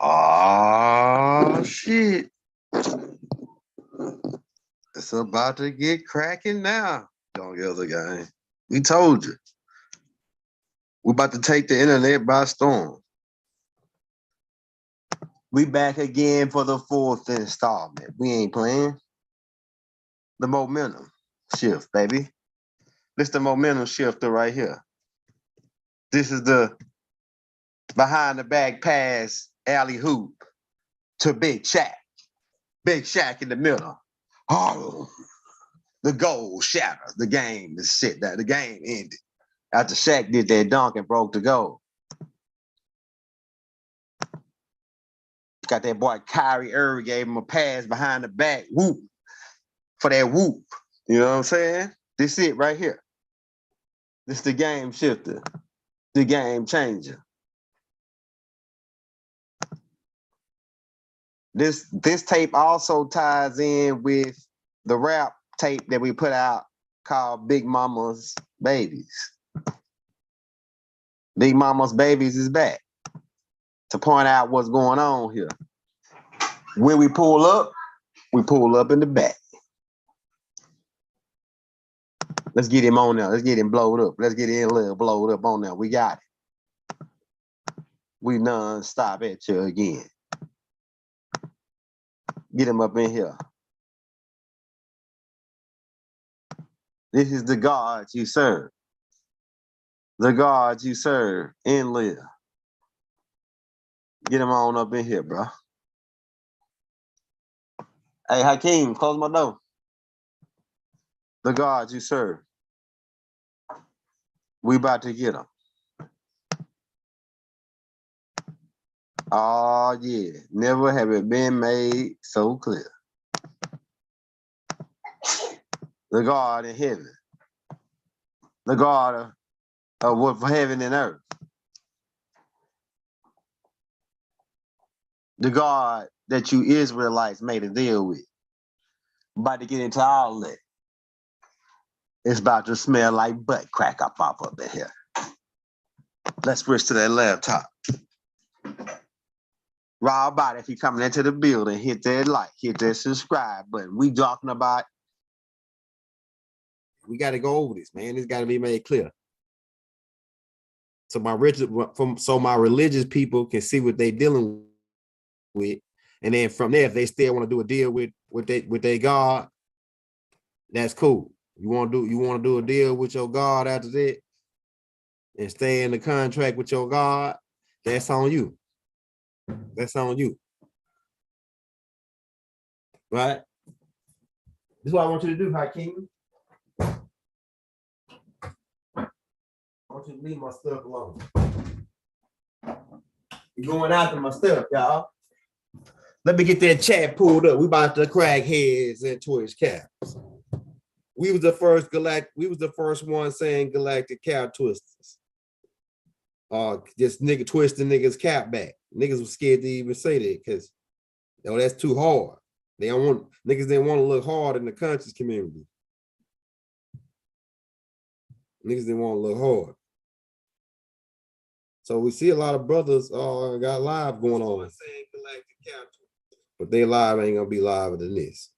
Oh shit. It's about to get cracking now. Don't get the game. We told you. We about to take the internet by storm. We back again for the fourth installment. We ain't playing. The momentum shift, baby. This the momentum shifter right here. This is the behind the back pass alley hoop to Big Shaq. Big Shaq in the middle. Oh, the goal shatters. The game is shit. That the game ended after Shaq did that dunk and broke the goal. Got that boy Kyrie Irving gave him a pass behind the back. Whoop for that whoop. You know what I'm saying? This it right here. This the game shifter, the game changer. This tape also ties in with the rap tape that we put out called Big Mama's Babies. Big Mama's Babies is back to point out what's going on here. When we pull up in the back. Let's get him on there. Let's get him blowed up. Let's get Enlil blowed up on there. We got it. We non-stop at you again. Get him up in here. This is the God you serve. The God you serve, Enlil. Get him on up in here, bro. Hey, Hakeem, close my door. The God you serve. We about to get him. Oh, yeah. Never have it been made so clear. The God in heaven. The God of what for heaven and earth. The God that you Israelites made a deal with. About to get into all that. It's about to smell like butt crack up in here. Let's switch to that laptop. Raw about if you're coming into the building, hit that like, hit that subscribe button. We talking about. We got to go over this, man. It's got to be made clear. So my religious people can see what they're dealing with, and then from there, if they still want to do a deal with their God, that's cool. You want to do a deal with your God after that, and stay in the contract with your God. That's on you. That's on you. Right? This is what I want you to do, Hakeem. I want you to leave my stuff alone. You're going after my stuff, y'all. Let me get that chat pulled up. We about to crack heads and Twitch caps. We was the first one saying galactic cap twisters. Just nigga twisting niggas cap back. Niggas was scared to even say that because that's too hard. Niggas didn't want to look hard in the conscious community. Niggas didn't want to look hard. So we see a lot of brothers got live going on. But they live ain't gonna be liver than this.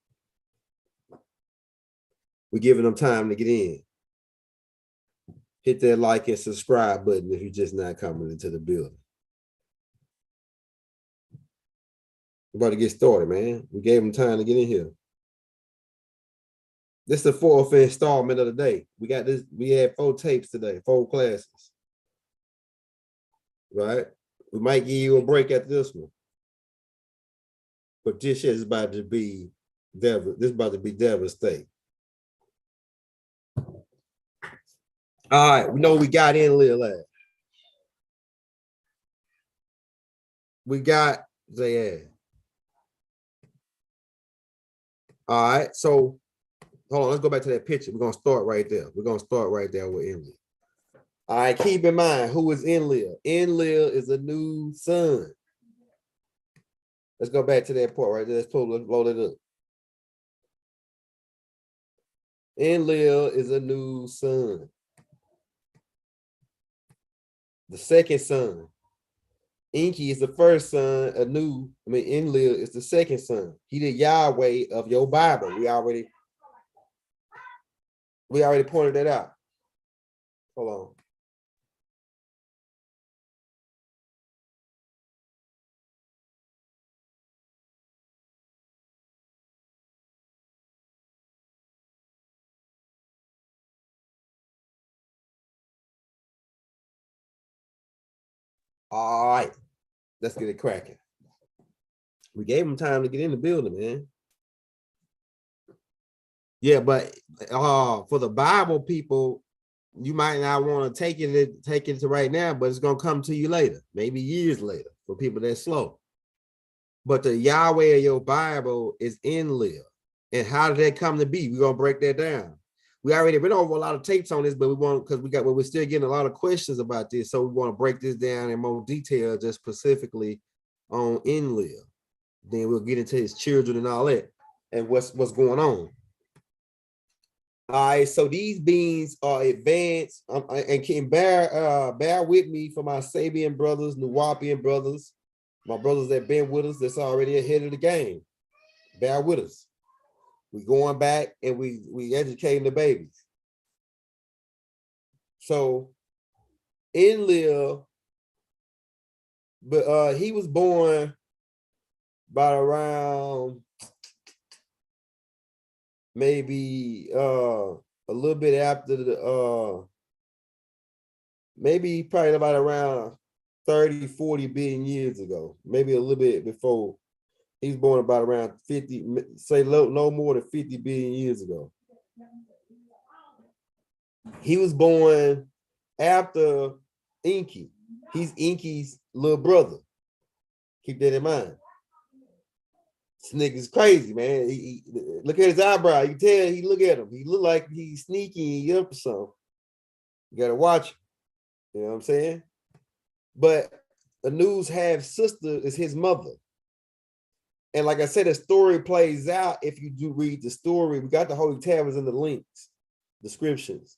We're giving them time to get in. Hit that like and subscribe button if you're just not coming into the building. We're about to get started, man. We gave them time to get in here. This is the fourth installment of the day. We got this. We had 4 tapes today, 4 classes. Right? We might give you a break at this one. But this shit is about to be devastating. All right, we know we got Enlil at. We got Zayad. All right, so hold on, let's go back to that picture. We're gonna start right there. We're gonna start right there with Enlil. All right, keep in mind, who is Enlil? Enlil is a new son. Let's go back to that part right there. Let's load it up. Enlil is a new son. The second son Enki is the first son. Enlil is the second son. He the Yahweh of your Bible. We already pointed that out. Hold on. All right, let's get it cracking. We gave him time to get in the building, man. Yeah, but for the Bible people, you might not want to take it to right now, but it's gonna come to you later, maybe years later, for people that's slow. But the Yahweh of your Bible is Enlil. And how did that come to be? We're gonna break that down. We already went over a lot of tapes on this, but we're still getting a lot of questions about this. So we want to break this down in more detail, just specifically on Enlil. Then we'll get into his children and all that, and what's going on. All right, so these beings are advanced, and can bear with me for my Sabian brothers, Nuwapian brothers, my brothers that been with us, that's already ahead of the game. Bear with us. We going back and we educating the babies. So Enlil, but he was born about around maybe a little bit after the maybe probably about around 30, 40 billion years ago, maybe a little bit before. He's born about around 50, say no more than 50 billion years ago. He was born after Enki. He's Enki's little brother. Keep that in mind. This nigga's crazy, man. Look at his eyebrow. You can tell he look at him. He look like he's sneaky up or something. You gotta watch him. You know what I'm saying? But Anu's half sister is his mother. And like I said, the story plays out. If you do read the story, we got the Holy Tablets in the links, descriptions.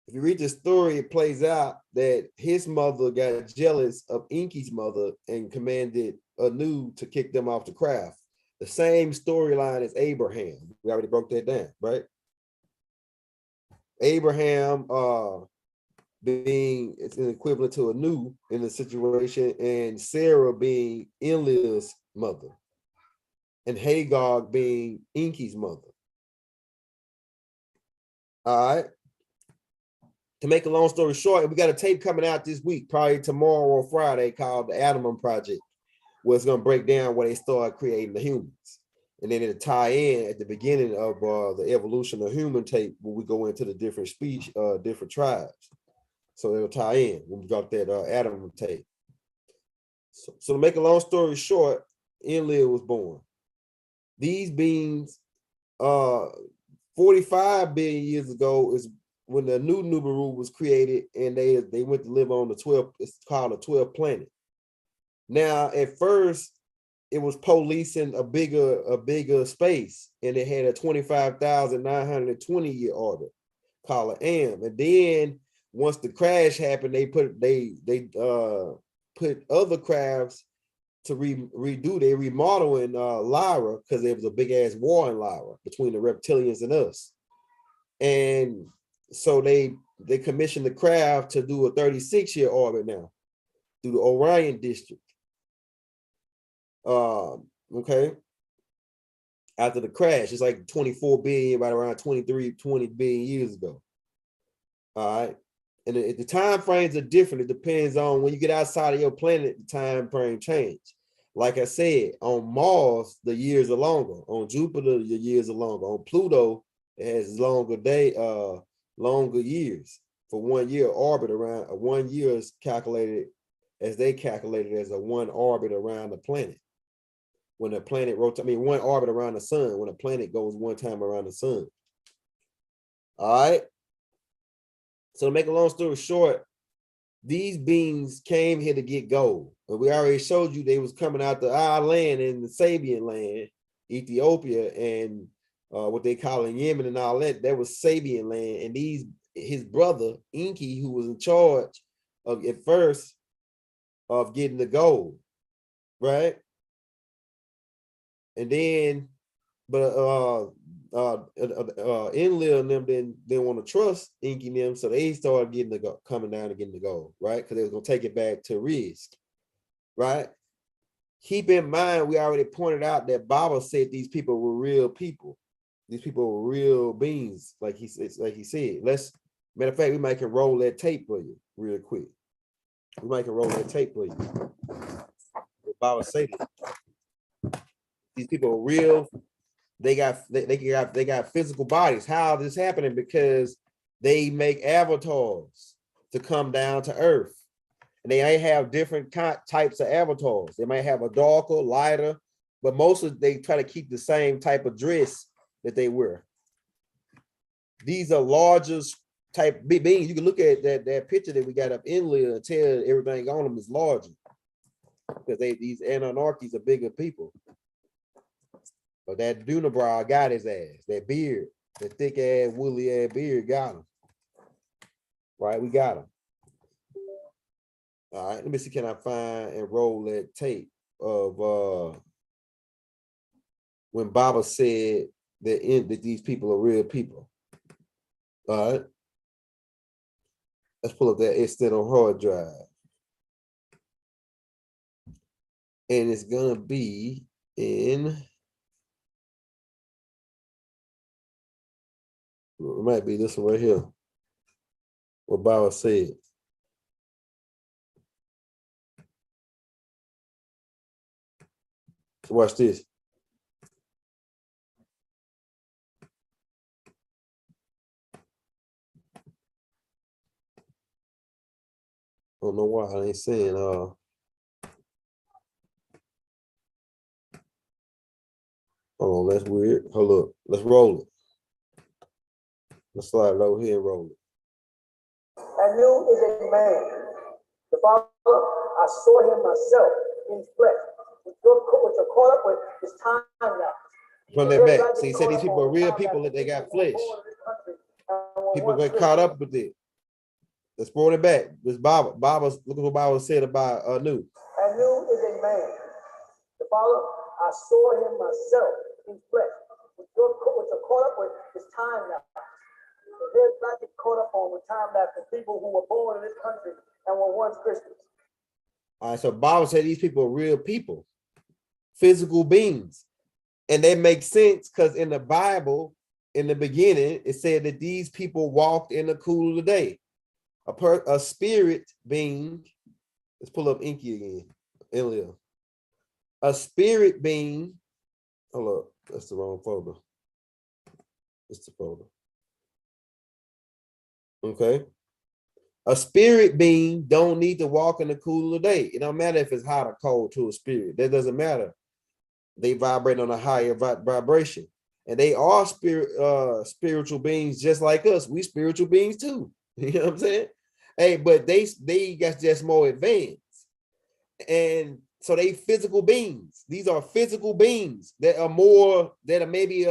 If you read the story, it plays out that his mother got jealous of Enki's mother and commanded Anu to kick them off the craft. The same storyline as Abraham. We already broke that down, right? Abraham being it's an equivalent to Anu in the situation, and Sarah being Enlil's mother, and Hagar being Enki's mother. All right. To make a long story short, we got a tape coming out this week, probably tomorrow or Friday, called the Adam Project, where it's going to break down where they start creating the humans. And then it'll tie in at the beginning of the evolution of human tape when we go into the different species, different tribes. So it'll tie in when we got that Adam tape. So to make a long story short, Enlil was born. These beings, 45 billion years ago is when the new Nubaru was created, and they went to live on the 12th, it's called the 12th planet. Now, at first, it was policing a bigger space, and it had a 25,920 year orbit called an AM. And then once the crash happened, they put other crafts to redo. They remodeling Lyra, because there was a big ass war in Lyra between the reptilians and us. And so they commissioned the craft to do a 36-year orbit now through the Orion district. Okay. After the crash, it's like 24 billion, right around 20 billion years ago. All right. And the time frames are different. It depends on when you get outside of your planet, the time frame change. Like I said, on Mars, the years are longer. On Jupiter, the years are longer. On Pluto, it has longer years. For 1 year orbit around, 1 year is calculated as they calculated as a one orbit around the planet. When the planet rotates, one orbit around the sun, when a planet goes one time around the sun. All right. So to make a long story short, these beings came here to get gold. But we already showed you they was coming out to our land in the Sabian land, Ethiopia, and what they call in Yemen and all that. That was Sabian land. And his brother, Enki, who was in charge of at first, of getting the gold, right? And then, but Enlil and them didn't want to trust Inky and them, so they started getting the coming down and getting the gold, right? Because they was gonna take it back to risk, right? Keep in mind, we already pointed out that Baba said these people were real people. These people were real beings, like he said. Matter of fact, we might can roll that tape for you real quick. We might can roll that tape for you. Baba said it. These people are real. They got physical bodies. How this happening? Because they make avatars to come down to earth. And they may have different types of avatars. They might have a darker, lighter, but mostly they try to keep the same type of dress that they wear. These are largest type beings. You can look at that picture that we got up in Enlil and tell everything on them is larger. Because these Anunnakis are bigger people. But that Dunabra got his ass. That beard, that thick ass, woolly ass beard got him. Right, we got him. All right, let me see, can I find and roll that tape of when Baba said that these people are real people. All right. Let's pull up that external hard drive. And it's gonna be in, it might be this one right here. What Baba said. Watch this. I don't know why I ain't saying hold on, that's weird. Hold up. Let's roll it. Let's slide it over here and roll it. Enlil is a man. The Father, I saw him myself in flesh. What you're caught up with is time now. Run that back. So he said these people are real people that they got flesh. People get caught up with it. Let's roll it back. This Baba, look at what Baba said about Enlil. Enlil is a man. The Father, I saw him myself in flesh. What you're caught up with is time now. There's not get caught up on with time lapse of people who were born in this country and were once Christians. All right, so Bible said these people are real people, physical beings. And that makes sense because in the Bible, in the beginning, it said that these people walked in the cool of the day. A spirit being, let's pull up Inky again, Enlil. A spirit being, hold up, that's the wrong folder. It's the folder. Okay. A spirit being don't need to walk in the cool of the day. It don't matter if it's hot or cold to a spirit. That doesn't matter. They vibrate on a higher vibration. And they are spiritual beings just like us. We spiritual beings too. You know what I'm saying? Hey, but they got just more advanced. And so they physical beings. These are physical beings that are maybe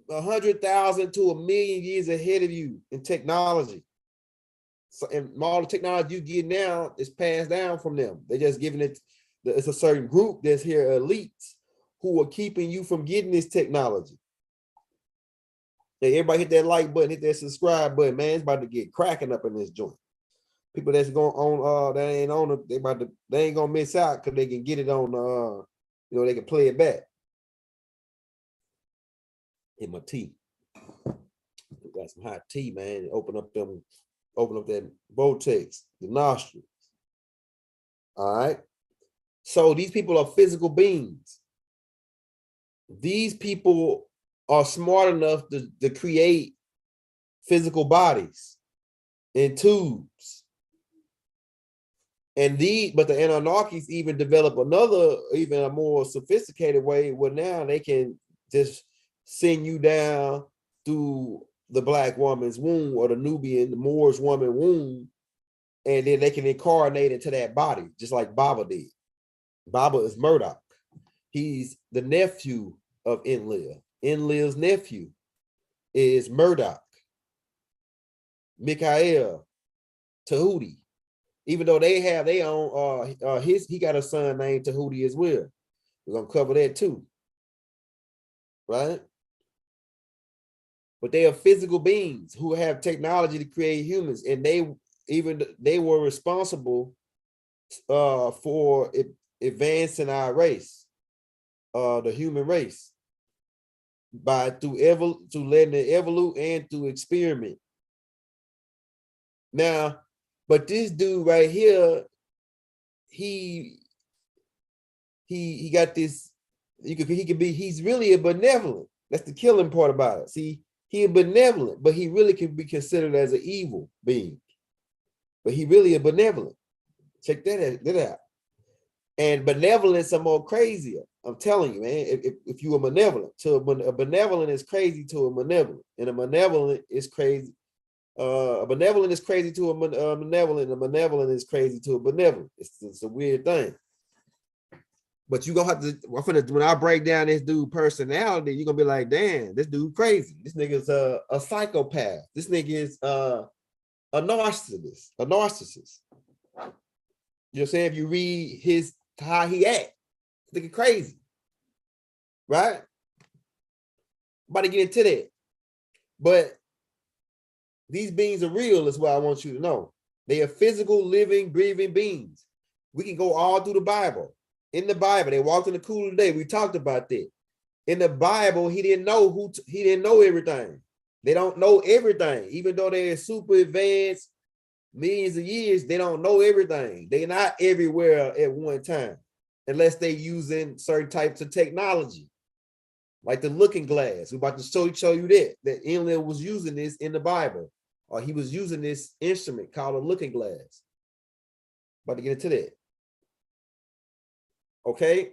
100,000 to 1,000,000 years ahead of you in technology. So, and all the technology you get now is passed down from them. They're just giving it. It's a certain group that's here, elites, who are keeping you from getting this technology. Hey, everybody hit that like button, hit that subscribe button, man. It's about to get cracking up in this joint. People that's going on, that ain't on it, they ain't gonna miss out because they can get it on. They can play it back. In my tea, got some hot tea, man. Open up that vortex, the nostrils. All right. So these people are physical beings. These people are smart enough to create physical bodies in tubes. But the Anunnakis even develop even a more sophisticated way where now they can just send you down through the black woman's womb or the Moorish woman womb, and then they can incarnate into that body, just like Baba did. Baba is Murdoch. He's the nephew of Enlil. Enlil's nephew is Murdoch, Mikhail, Tahuti. Even though they have their own, he got a son named Tahuti as well. We're gonna cover that too, right? But they are physical beings who have technology to create humans, and they were responsible for advancing our race, the human race, through letting it evolve and through experiment. Now, but this dude right here, he got this. He's really a benevolent. That's the killing part about it. See, he a benevolent, but he really can be considered as an evil being. But he really a benevolent. Check that out. And benevolence are more crazier. I'm telling you, man. If you are benevolent, a benevolent is crazy to a malevolent, and a malevolent is crazy. A benevolent is crazy to a malevolent, and a malevolent is crazy to a benevolent. It's a weird thing. But you're gonna have to, when I break down this dude personality, you're gonna be like, damn, this dude crazy. This nigga's a psychopath. This nigga is a narcissist. You know what I'm saying? If you read how he act, nigga crazy. Right? I'm about to get into that. But these beings are real, is what I want you to know. They are physical, living, breathing beings. We can go all through the Bible. In the Bible, they walked in the cool of the day. We talked about that. In the Bible, he didn't know everything. They don't know everything. Even though they're super advanced, millions of years, they don't know everything. They're not everywhere at one time, unless they're using certain types of technology, like the looking glass. We're about to show you that Enlil was using this in the Bible, or he was using this instrument called a looking glass. About to get into that. Okay,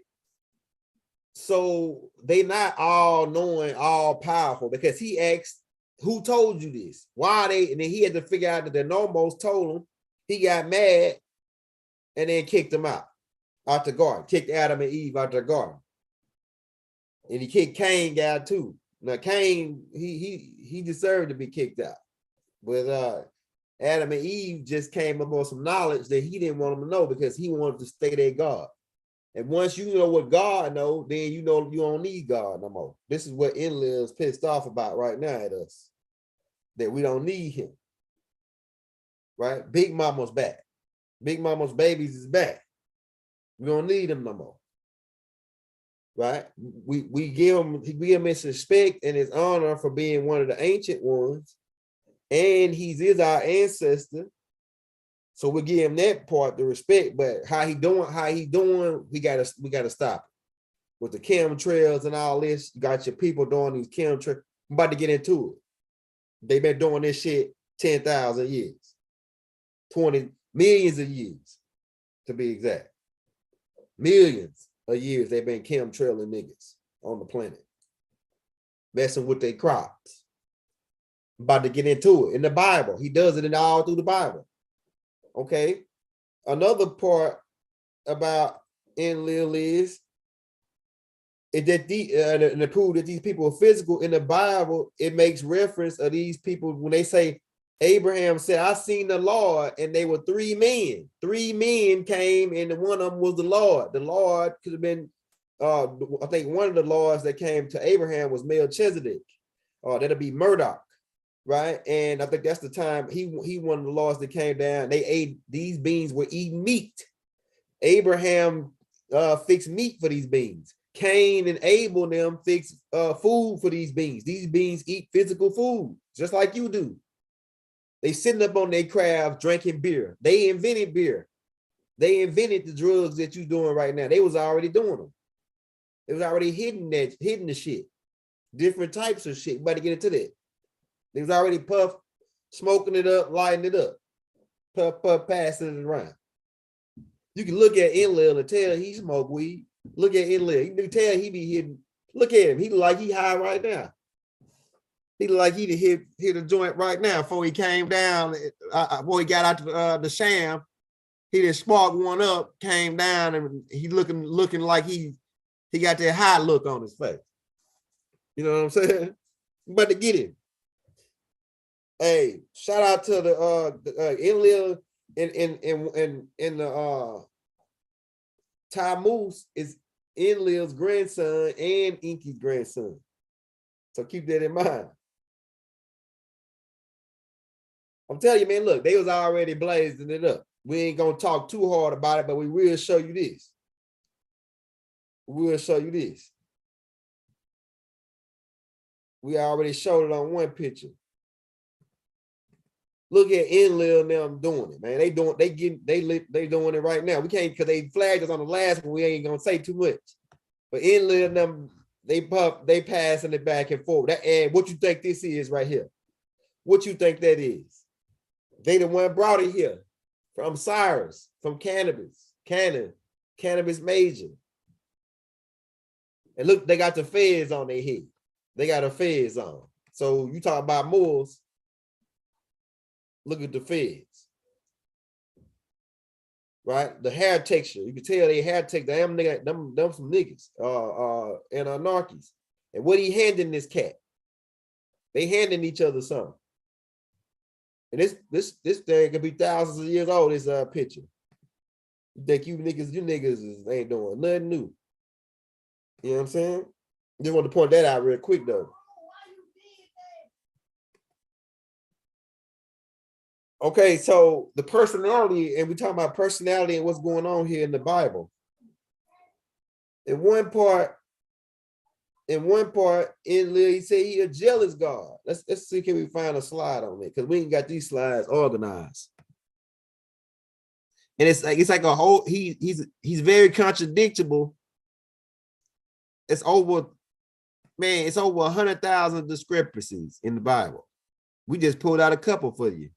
so they not all knowing, all powerful, because he asked, who told you this? Why they, and then he had to figure out that the Nomos told him. He got mad and then kicked them out the garden, kicked Adam and Eve out the garden. And he kicked Cain out too. Now Cain, he deserved to be kicked out. But Adam and Eve just came up with some knowledge that he didn't want them to know, because he wanted to stay their God. And once you know what God knows, then you know you don't need God no more. This is what Enlil is pissed off about right now at us, that we don't need him. Right? Big Mama's back. Big Mama's babies is back. We don't need him no more. Right? We give him his respect and his honor for being one of the ancient ones, and he's our ancestor. So we give him that part, the respect, but how he doing, we gotta stop it. With the chemtrails and all this, you got your people doing these chemtrails. I'm about to get into it. They've been doing this shit 10,000 years, 20 millions of years, to be exact. Millions of years they've been chemtrailing niggas on the planet, messing with their crops. I'm about to get into it. In the Bible, he does it all through the Bible. Okay, another part about Enlil is that to prove that these people are physical. In the Bible, it makes reference of these people when they say Abraham said, "I seen the Lord," and they were three men. Three men came, and one of them was the Lord. The Lord could have been, I think one of the lords that came to Abraham was Melchizedek, or that'll be Murdoch. Right, and I think that's the time he one of the laws that came down. They ate, these beings were eating meat. Abraham fixed meat for these beings. Cain and Abel and them fixed food for these beings. These beings eat physical food just like you do. They sitting up on their crabs drinking beer. They invented beer. They invented the drugs that you're doing right now. They was already doing them. It was already hidden the shit. Different types of shit. Better get into that. They was already smoking it up, lighting it up, puff, passing it around. You can look at Enlil and tell he smoked weed. Look at Enlil. You can tell he be hitting. Look at him. He look like he high right now. He look like he hit a joint right now before he came down. Before he got out the sham, he just sparked one up, came down, and he looking like he got that high look on his face. You know what I'm saying? I'm about to get him. Hey, shout out to the Enlil. in the Tammuz is Enlil's grandson and Enki's grandson. So keep that in mind. I'm telling you, man, look, they was already blazing it up. We ain't gonna talk too hard about it, but we will show you this. We will show you this. We already showed it on one picture. Look at Enlil and them doing it, man. They doing it right now. We can't, because they flagged us on the last one. We ain't gonna say too much. But Enlil and them, they passing it back and forth. And what you think this is right here? What you think that is? They the one brought it here from Cyrus, from Cannabis Major. And look, they got the feds on their head. They got the feds on. So you talk about Moors, look at the feds. Right? The hair texture. You can tell they hair texture. Them some niggas and anarchies. And what he handing this cat? They handing each other something. And this thing could be thousands of years old, this picture. You think you niggas ain't doing nothing new. You know what I'm saying? Just want to point that out real quick though. Okay, so the personality, and we talking about personality and what's going on here in the Bible. In one part, Enlil, he said he a jealous God. Let's see, can we find a slide on it? Because we ain't got these slides organized. And it's like a whole, he's very contradictable. It's over 100,000 discrepancies in the Bible. We just pulled out a couple for you.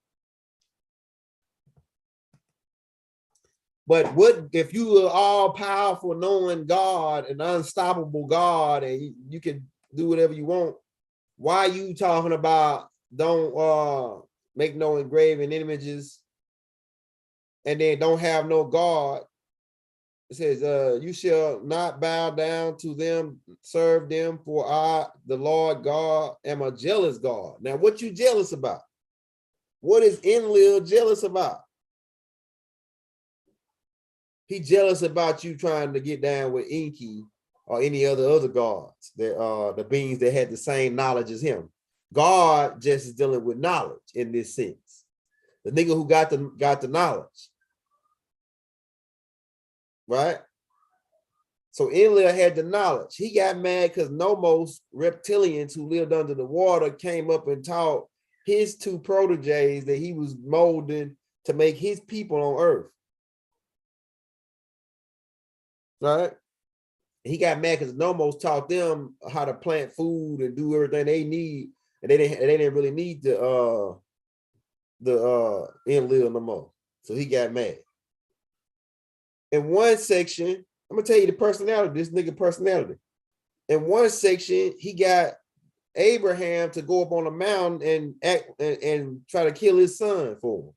But what if you are all powerful, knowing God, an unstoppable God, and you can do whatever you want? Why are you talking about don't make no engraven images and then don't have no God? It says, you shall not bow down to them, serve them, for I, the Lord God, am a jealous God. Now, what you jealous about? What is Enlil jealous about? He jealous about you trying to get down with Enki or any other gods, that the beings that had the same knowledge as him. God just is dealing with knowledge in this sense. The nigga who got the knowledge. Right? So Enlil had the knowledge. He got mad because Nomos reptilians who lived under the water came up and taught his two proteges that he was molding to make his people on earth. Right? He got mad because Nomos taught them how to plant food and do everything they need, and they didn't really need the Enlil no more. So he got mad. In one section, I'm gonna tell you the personality, this nigga personality. In one section, he got Abraham to go up on a mountain and try to kill his son for him.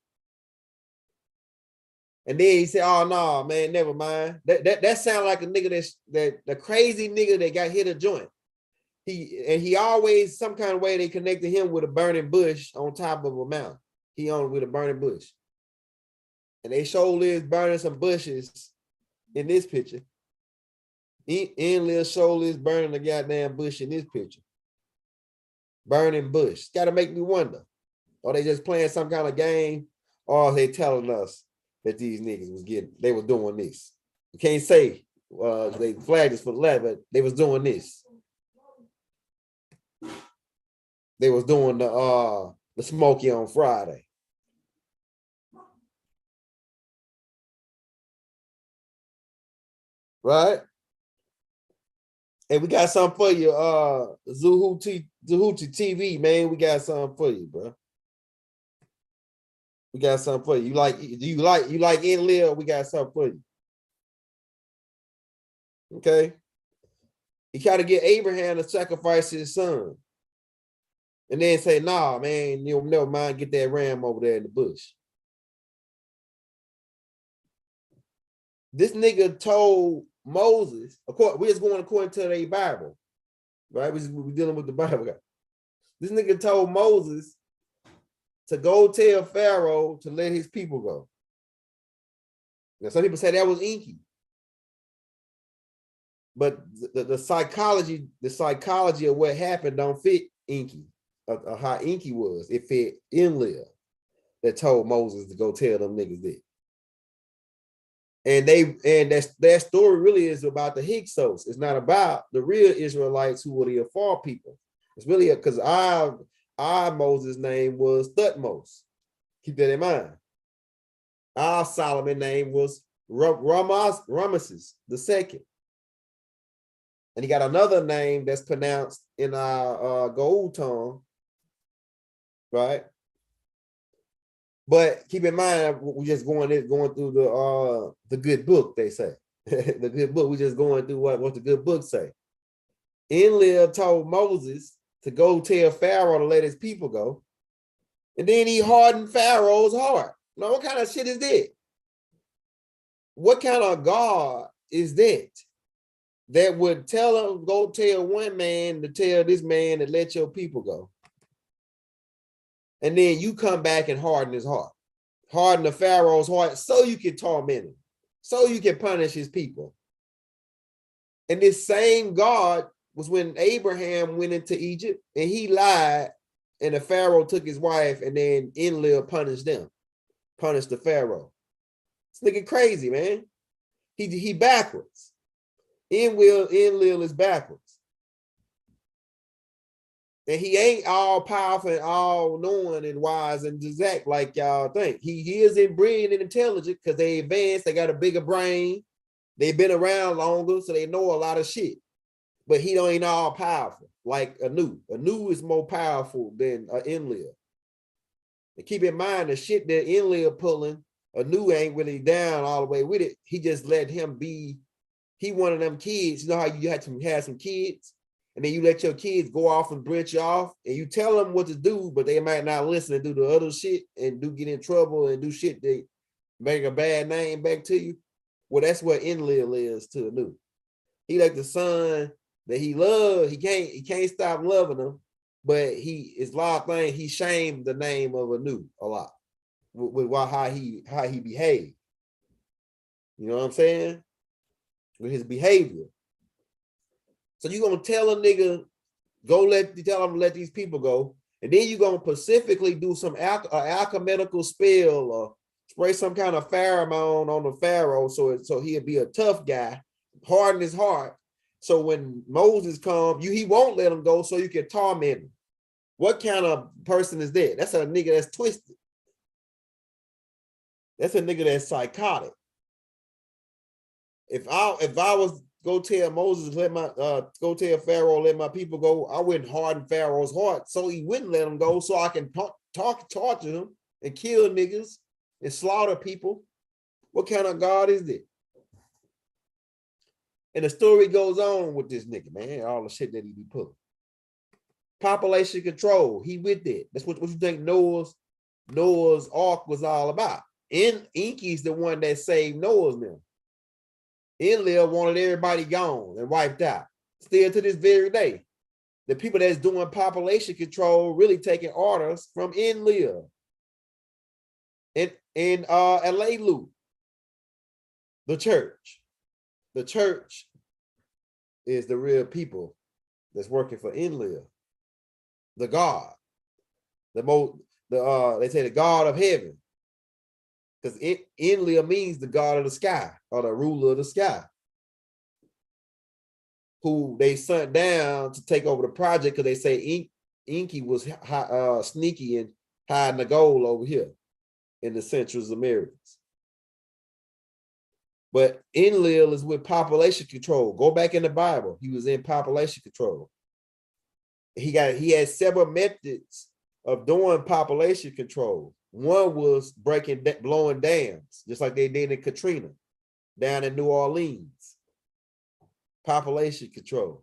And then he said, "Oh no, man, never mind." That sounds like a nigga the crazy nigga that got hit a joint. He always some kind of way they connected him with a burning bush on top of a mountain. He on with a burning bush. And they showed Liz burning some bushes in this picture. Enlil showed Liz burning the goddamn bush in this picture. Burning bush. Got to make me wonder. Are they just playing some kind of game? Or are they telling us that these niggas they were doing this? You can't say they flagged us for the left, but they was doing this. They was doing the Smokey on Friday. Right? And we got something for you, Zuhuti TV, man. We got something for you, bro. We got something for you. You like Enlil? We got something for you. Okay. He tried to get Abraham to sacrifice his son. And then say, nah, man, you never mind, get that ram over there in the bush. This nigga told Moses, of course, we're just going according to the Bible, right? We're dealing with the Bible guy. This nigga told Moses to go tell Pharaoh to let his people go. Now, some people say that was Enki. But the psychology of what happened don't fit Enki, of how Enki was. It fit Enlil that told Moses to go tell them niggas that. And that story really is about the Hyksos. It's not about the real Israelites who were the Afar people. It's really because our Moses' name was Thutmose. Keep that in mind. Our Solomon name was Ramesses II. And he got another name that's pronounced in our Gold tongue, right? But keep in mind, we just going through the good book, they say. The good book, we just going through what the good book say. Enlil told Moses to go tell Pharaoh to let his people go. And then he hardened Pharaoh's heart. Now, what kind of shit is that? What kind of God is that? That would tell him, go tell one man to tell this man to let your people go. And then you come back and harden his heart. Harden the Pharaoh's heart so you can torment him. So you can punish his people. And this same God was when Abraham went into Egypt and he lied and the Pharaoh took his wife and then Enlil punished them. Punished the Pharaoh. It's nigga crazy, man. He backwards. Enlil is backwards. And he ain't all powerful and all knowing and wise and exact like y'all think. He is brilliant and intelligent because they advanced, they got a bigger brain, they've been around longer, so they know a lot of shit. But he ain't all powerful like Anu. Anu is more powerful than Enlil. And keep in mind the shit that Enlil pulling, Anu ain't really down all the way with it. He just let him be. He one of them kids. You know how you had to have some kids, and then you let your kids go off and branch off, and you tell them what to do, but they might not listen and do the other shit and do get in trouble and do shit that make a bad name back to you. Well, that's what Enlil is to Anu. He like the son that he loved. He can't stop loving him, but it's a lot of things. He shamed the name of Anu a lot with how he behaved. You know what I'm saying? With his behavior. So you gonna tell a nigga, tell him to let these people go, and then you gonna specifically do some alchemical spell or spray some kind of pheromone on the Pharaoh so he'll be a tough guy, harden his heart. So when Moses comes, he won't let him go so you can torment him. What kind of person is that? That's a nigga that's twisted. That's a nigga that's psychotic. If I was go tell Moses, go tell Pharaoh, let my people go, I wouldn't harden Pharaoh's heart so he wouldn't let them go so I can torture him and kill niggas and slaughter people. What kind of God is that? And the story goes on with this nigga, man, all the shit that he be pulling. Population control, he with that. That's what you think Noah's Ark was all about. Enki's the one that saved Noah's now. Enlil wanted everybody gone and wiped out. Still to this very day, the people that's doing population control really taking orders from Enlil and Enlil. The church. The church is the real people that's working for Enlil. The God. They say the God of heaven. Because Enlil means the God of the sky or the ruler of the sky, who they sent down to take over the project because they say Enki was sneaky and hiding the gold over here in the Central Americas. But Enlil is with population control. Go back in the Bible. He was in population control. He had several methods of doing population control. One was blowing dams, just like they did in Katrina, down in New Orleans. Population control.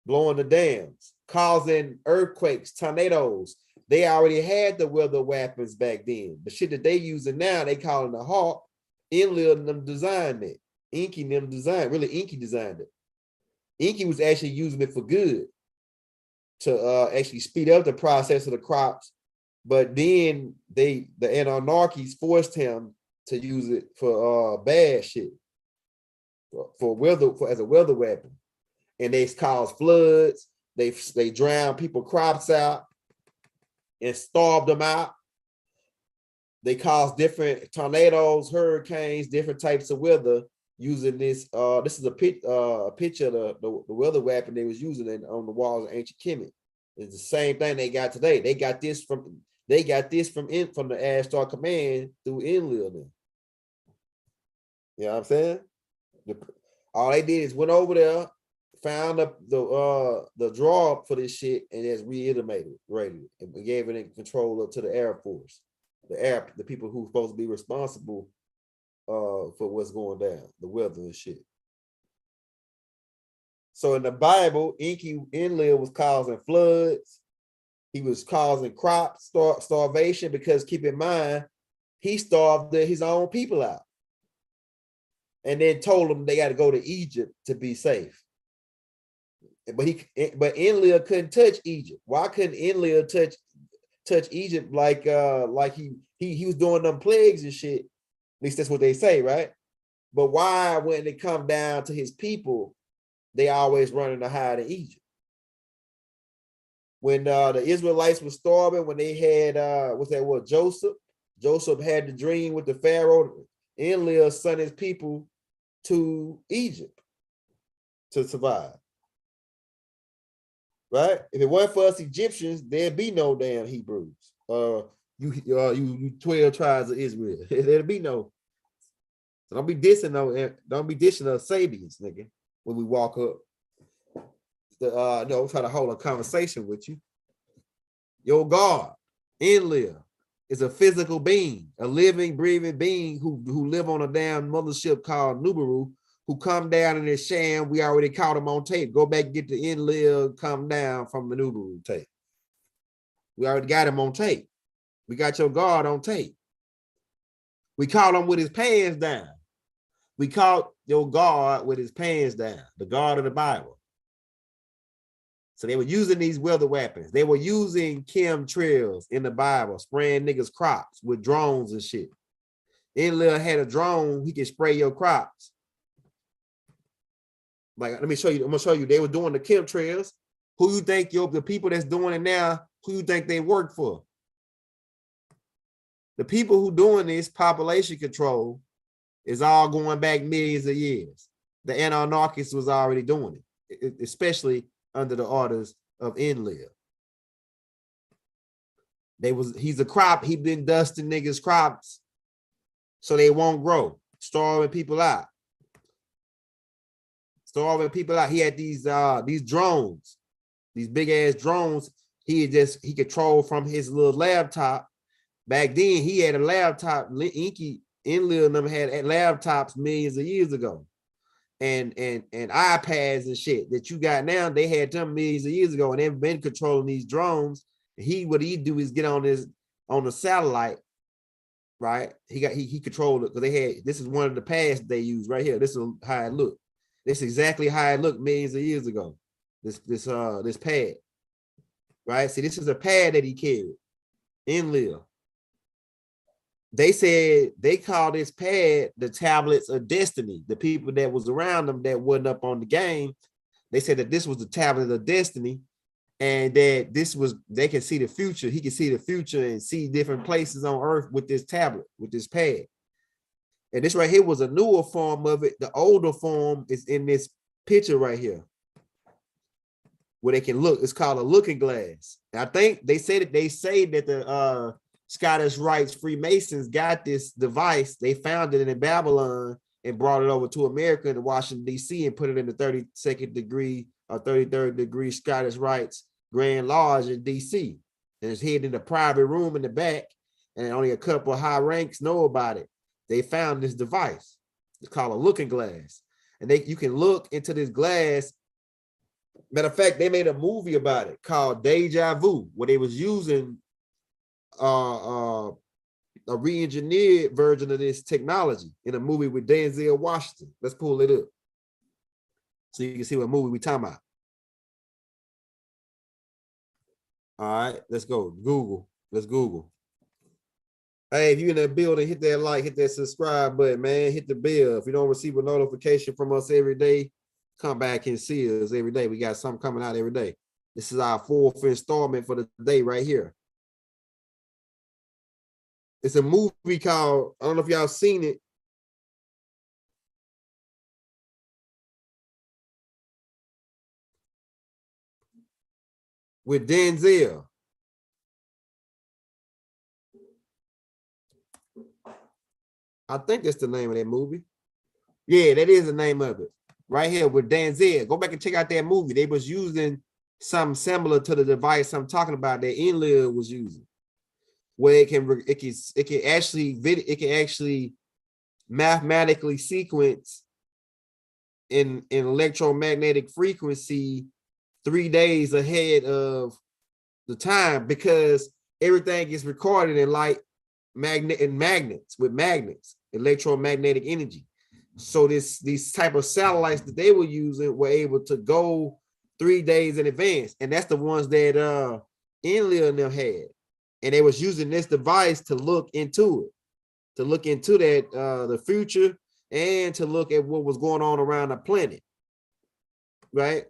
Blowing the dams, causing earthquakes, tornadoes. They already had the weather weapons back then. The shit that they using now, they calling the Hawk. Enlil and them designed it. Enki and them designed, really Enki designed it. Enki was actually using it for good to actually speed up the process of the crops. But then the Anarchies forced him to use it for bad shit, for weather, as a weather weapon. And they cause floods. They drown people crops out and starved them out. They cause different tornadoes, hurricanes, different types of weather using this. This is a picture of the weather weapon they was using on the walls of ancient Kemet. It's the same thing they got today. They got this from the Ashtar Command through Enlil. You know what I'm saying? All they did is went over there, found the draw for this shit, and just reiterated it and gave it in control up to the Air Force. The people who supposed to be responsible for what's going down, the weather and shit. So in the Bible, Enlil was causing floods. He was causing crop starvation, because keep in mind, he starved his own people out. And then told them they got to go to Egypt to be safe. But Enlil couldn't touch Egypt. Why couldn't Enlil touch Egypt like he was doing them plagues and shit? At least that's what they say, right? But why, when it come down to his people, they always running to hide in Egypt? When the Israelites were starving, when they had Joseph had the dream with the Pharaoh, Enlil sent his people to Egypt to survive. Right? If it wasn't for us Egyptians, there'd be no damn Hebrews. You 12 tribes of Israel. There'd be no. So don't be dissing us Sabians, nigga, when we walk up. Try to hold a conversation with you. Your God, Enlil, is a physical being, a living, breathing being who live on a damn mothership called Nubaru, who come down in this sham. We already caught him on tape. Go back and get the Enlil come down from the Nubaru tape. We already got him on tape. We got your God on tape. We caught him with his pants down. We caught your God with his pants down, the God of the Bible. So they were using these weather weapons. They were using chemtrails in the Bible, spraying niggas' crops with drones and shit. Enlil had a drone, he could spray your crops. Like, let me show you, I'm gonna show you, they were doing the chemtrails. Who you think the people that's doing it now, who you think they work for? The people who doing this population control is all going back millions of years. The anarchists was already doing it, especially under the orders of Enlil. He's a crop, he been dusting niggas' crops so they won't grow, starving people out. He had these drones, these big ass drones. He controlled from his little laptop. Back then, he had a laptop. Enlil and them had laptops millions of years ago, and iPads and shit that you got now. They had them millions of years ago, and they've been controlling these drones. What he do is get on the satellite, right? He controlled it because this is one of the pads they use right here. This is how it looked. This is exactly how it looked millions of years ago. This pad, right? See, this is a pad that he carried. Enlil. They said they call this pad the tablets of destiny. The people that was around them that wasn't up on the game, they said that this was the tablet of destiny, and that they can see the future. He can see the future and see different places on Earth with this tablet, with this pad. And this right here was a newer form of it. The older form is in this picture right here, where they can look. It's called a looking glass. And I think they say that the Scottish Rites Freemasons got this device. They found it in Babylon and brought it over to America to Washington, D.C. and put it in the 32nd degree or 33rd degree Scottish Rites Grand Lodge in D.C. And it's hidden in a private room in the back, and only a couple of high ranks know about it. They found this device. It's called a looking glass. And you can look into this glass. Matter of fact, they made a movie about it called Deja Vu, where they was using a re-engineered version of this technology in a movie with Denzel Washington. Let's pull it up so you can see what movie we talking about. All right, let's go. Google. Let's Google. Hey, if you're in that building, hit that like, hit that subscribe button, man. Hit the bell. If you don't receive a notification from us every day, come back and see us every day. We got something coming out every day. This is our fourth installment for the day right here. It's a movie called, I don't know if y'all seen it. With Denzel. I think that's the name of that movie. Yeah, that is the name of it. Right here with Denzel. Go back and check out that movie. They was using something similar to the device I'm talking about that Enlil was using, where it can actually mathematically sequence in electromagnetic frequency 3 days ahead of the time, because everything is recorded in light magnets, electromagnetic energy. So these type of satellites that they were using were able to go 3 days in advance, and that's the ones that Enlil and them had, and they was using this device to look into that the future, and to look at what was going on around the planet, right?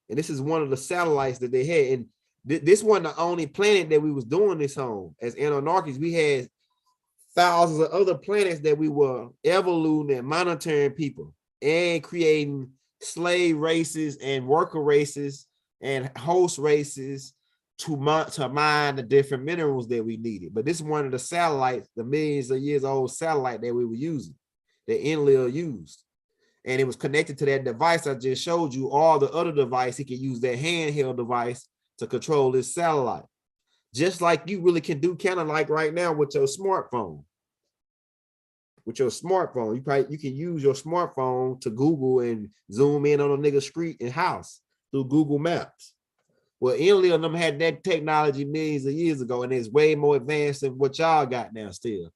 And this is one of the satellites that they had, and this wasn't the only planet that we was doing this on. As Anarchists, we had thousands of other planets that we were evoluting and monitoring people and creating slave races and worker races and host races to mine the different minerals that we needed. But this is one of the satellites, the millions of years old satellite that we were using, that Enlil used. And it was connected to that device I just showed you. All the other device, he could use that handheld device to control this satellite. Just like you really can do, kind of like right now with your smartphone. With your smartphone, you can use your smartphone to Google and zoom in on a nigga's street and house through Google Maps. Well, Enlil and them had that technology millions of years ago, and it's way more advanced than what y'all got now still.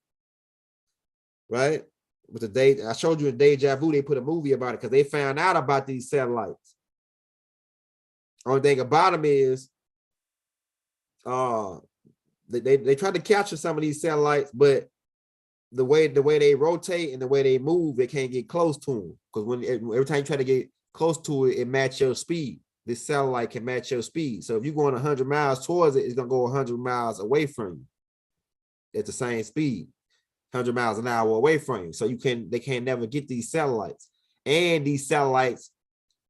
Right? With the day I showed you in Deja Vu, they put a movie about it because they found out about these satellites. Only thing about them is they tried to capture some of these satellites, but the way they rotate and the way they move, they can't get close to them, because every time you try to get close to it, it matches your speed. This satellite can match your speed. So if you're going 100 miles towards it, it's gonna go 100 miles away from you at the same speed. 100 miles an hour away from you. So they can't never get these satellites. And these satellites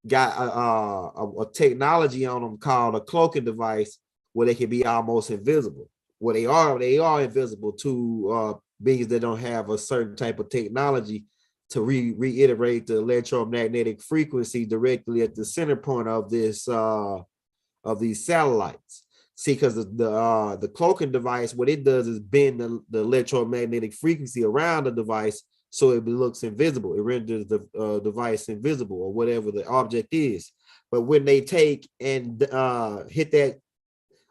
got a technology on them called a cloaking device, where they can be almost invisible. Well, they are invisible to beings that don't have a certain type of technology to reiterate the electromagnetic frequency directly at the center point of this of these satellites. See, because the cloaking device, what it does is bend the electromagnetic frequency around the device so it looks invisible. It renders the device invisible, or whatever the object is. But when they take and hit that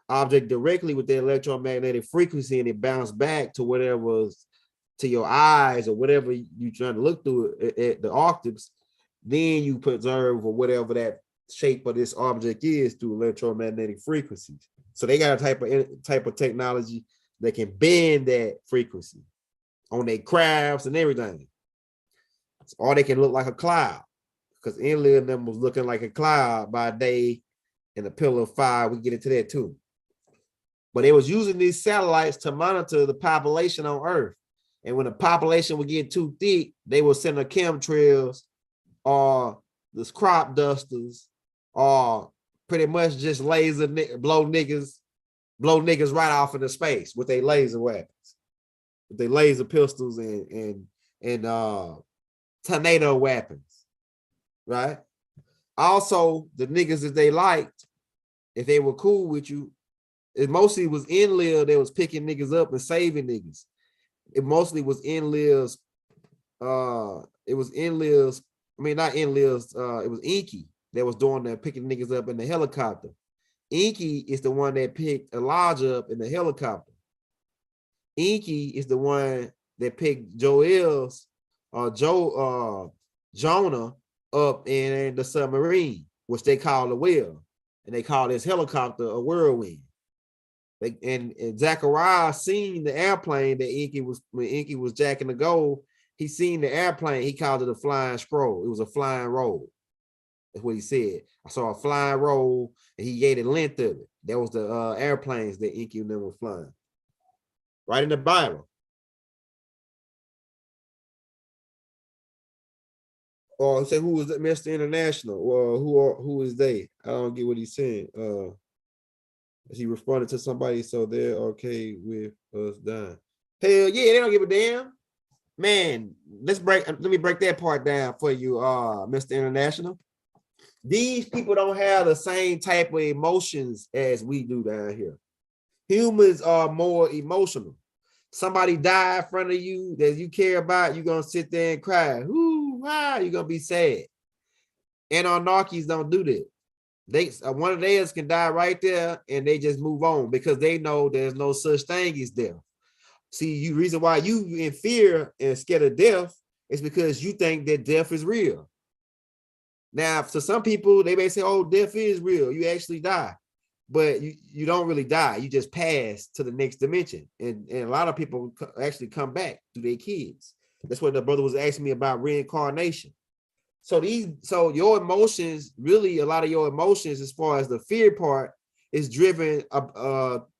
object directly with the electromagnetic frequency, and it bounces back to whatever's to your eyes or whatever you're trying to look through at the optics, then you preserve or whatever that shape of this object is through electromagnetic frequencies. So they got a type of technology that can bend that frequency on their crafts and everything. Or they can look like a cloud, because Enlil and them was looking like a cloud by day and a pillar of fire. We get into that too. But they was using these satellites to monitor the population on Earth. And when the population would get too thick, they would send the chemtrails or the crop dusters, or pretty much just blow niggas right off into space with their laser weapons, with their laser pistols and tornado weapons, right? Also, the niggas that they liked, if they were cool with you, it mostly was Enlil that was picking niggas up and saving niggas. It mostly was Enlil's, it was Inky that was doing that, picking niggas up in the helicopter. Inky is the one that picked Elijah up in the helicopter. Inky is the one that picked Jonah up in the submarine, which they call a whale, and they call this helicopter a whirlwind. And Zachariah seen the airplane that Enki was, when Enki was jacking the gold, he seen the airplane. He called it a flying scroll. It was a flying roll. That's what he said. I saw a flying roll, and he gave the length of it. That was the airplanes that Enki and them were flying. Right in the Bible. Or say, who was that, Mr. International? Or who is they? I don't get what he's saying. He responded to somebody, so they're okay with us dying. Hell yeah, they don't give a damn. Man, let me break that part down for you, Mr. International. These people don't have the same type of emotions as we do down here. Humans are more emotional. Somebody die in front of you that you care about, you're gonna sit there and cry. Whoo, wow, you're gonna be sad. Anarchies don't do that. They one of theirs can die right there and they just move on because they know there's no such thing as death. See, reason why you in fear and scared of death is because you think that death is real. Now, to some people, they may say, oh, death is real. You actually die. But you don't really die. You just pass to the next dimension. And a lot of people actually come back to their kids. That's what the brother was asking me about reincarnation. So your emotions, really a lot of your emotions as far as the fear part is driven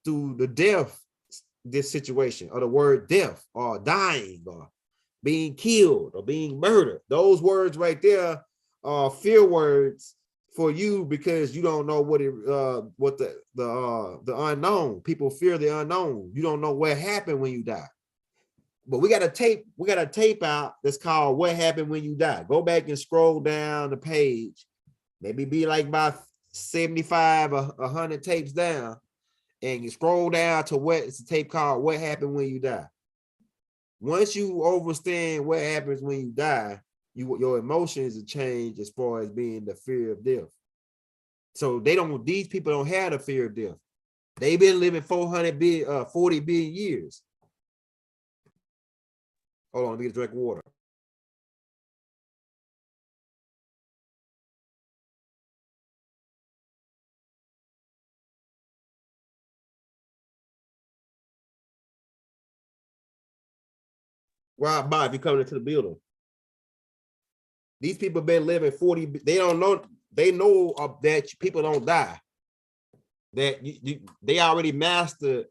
through the death, this situation, or the word death, or dying, or being killed, or being murdered. Those words right there are fear words for you because you don't know what the unknown. People fear the unknown. You don't know what happened when you die. But we got a tape out that's called What Happened When You Die. Go back and scroll down the page. Maybe be like about 75 or 100 tapes down. And you scroll down to it's a tape called What Happened When You Die. Once you understand what happens when you die, your emotions will change as far as being the fear of death. So these people don't have the fear of death. They've been living 40 billion years. Hold on, let me get a drink of water. Rob by if you're coming into the building. These people been living 40, they don't know, they know that people don't die. That they already mastered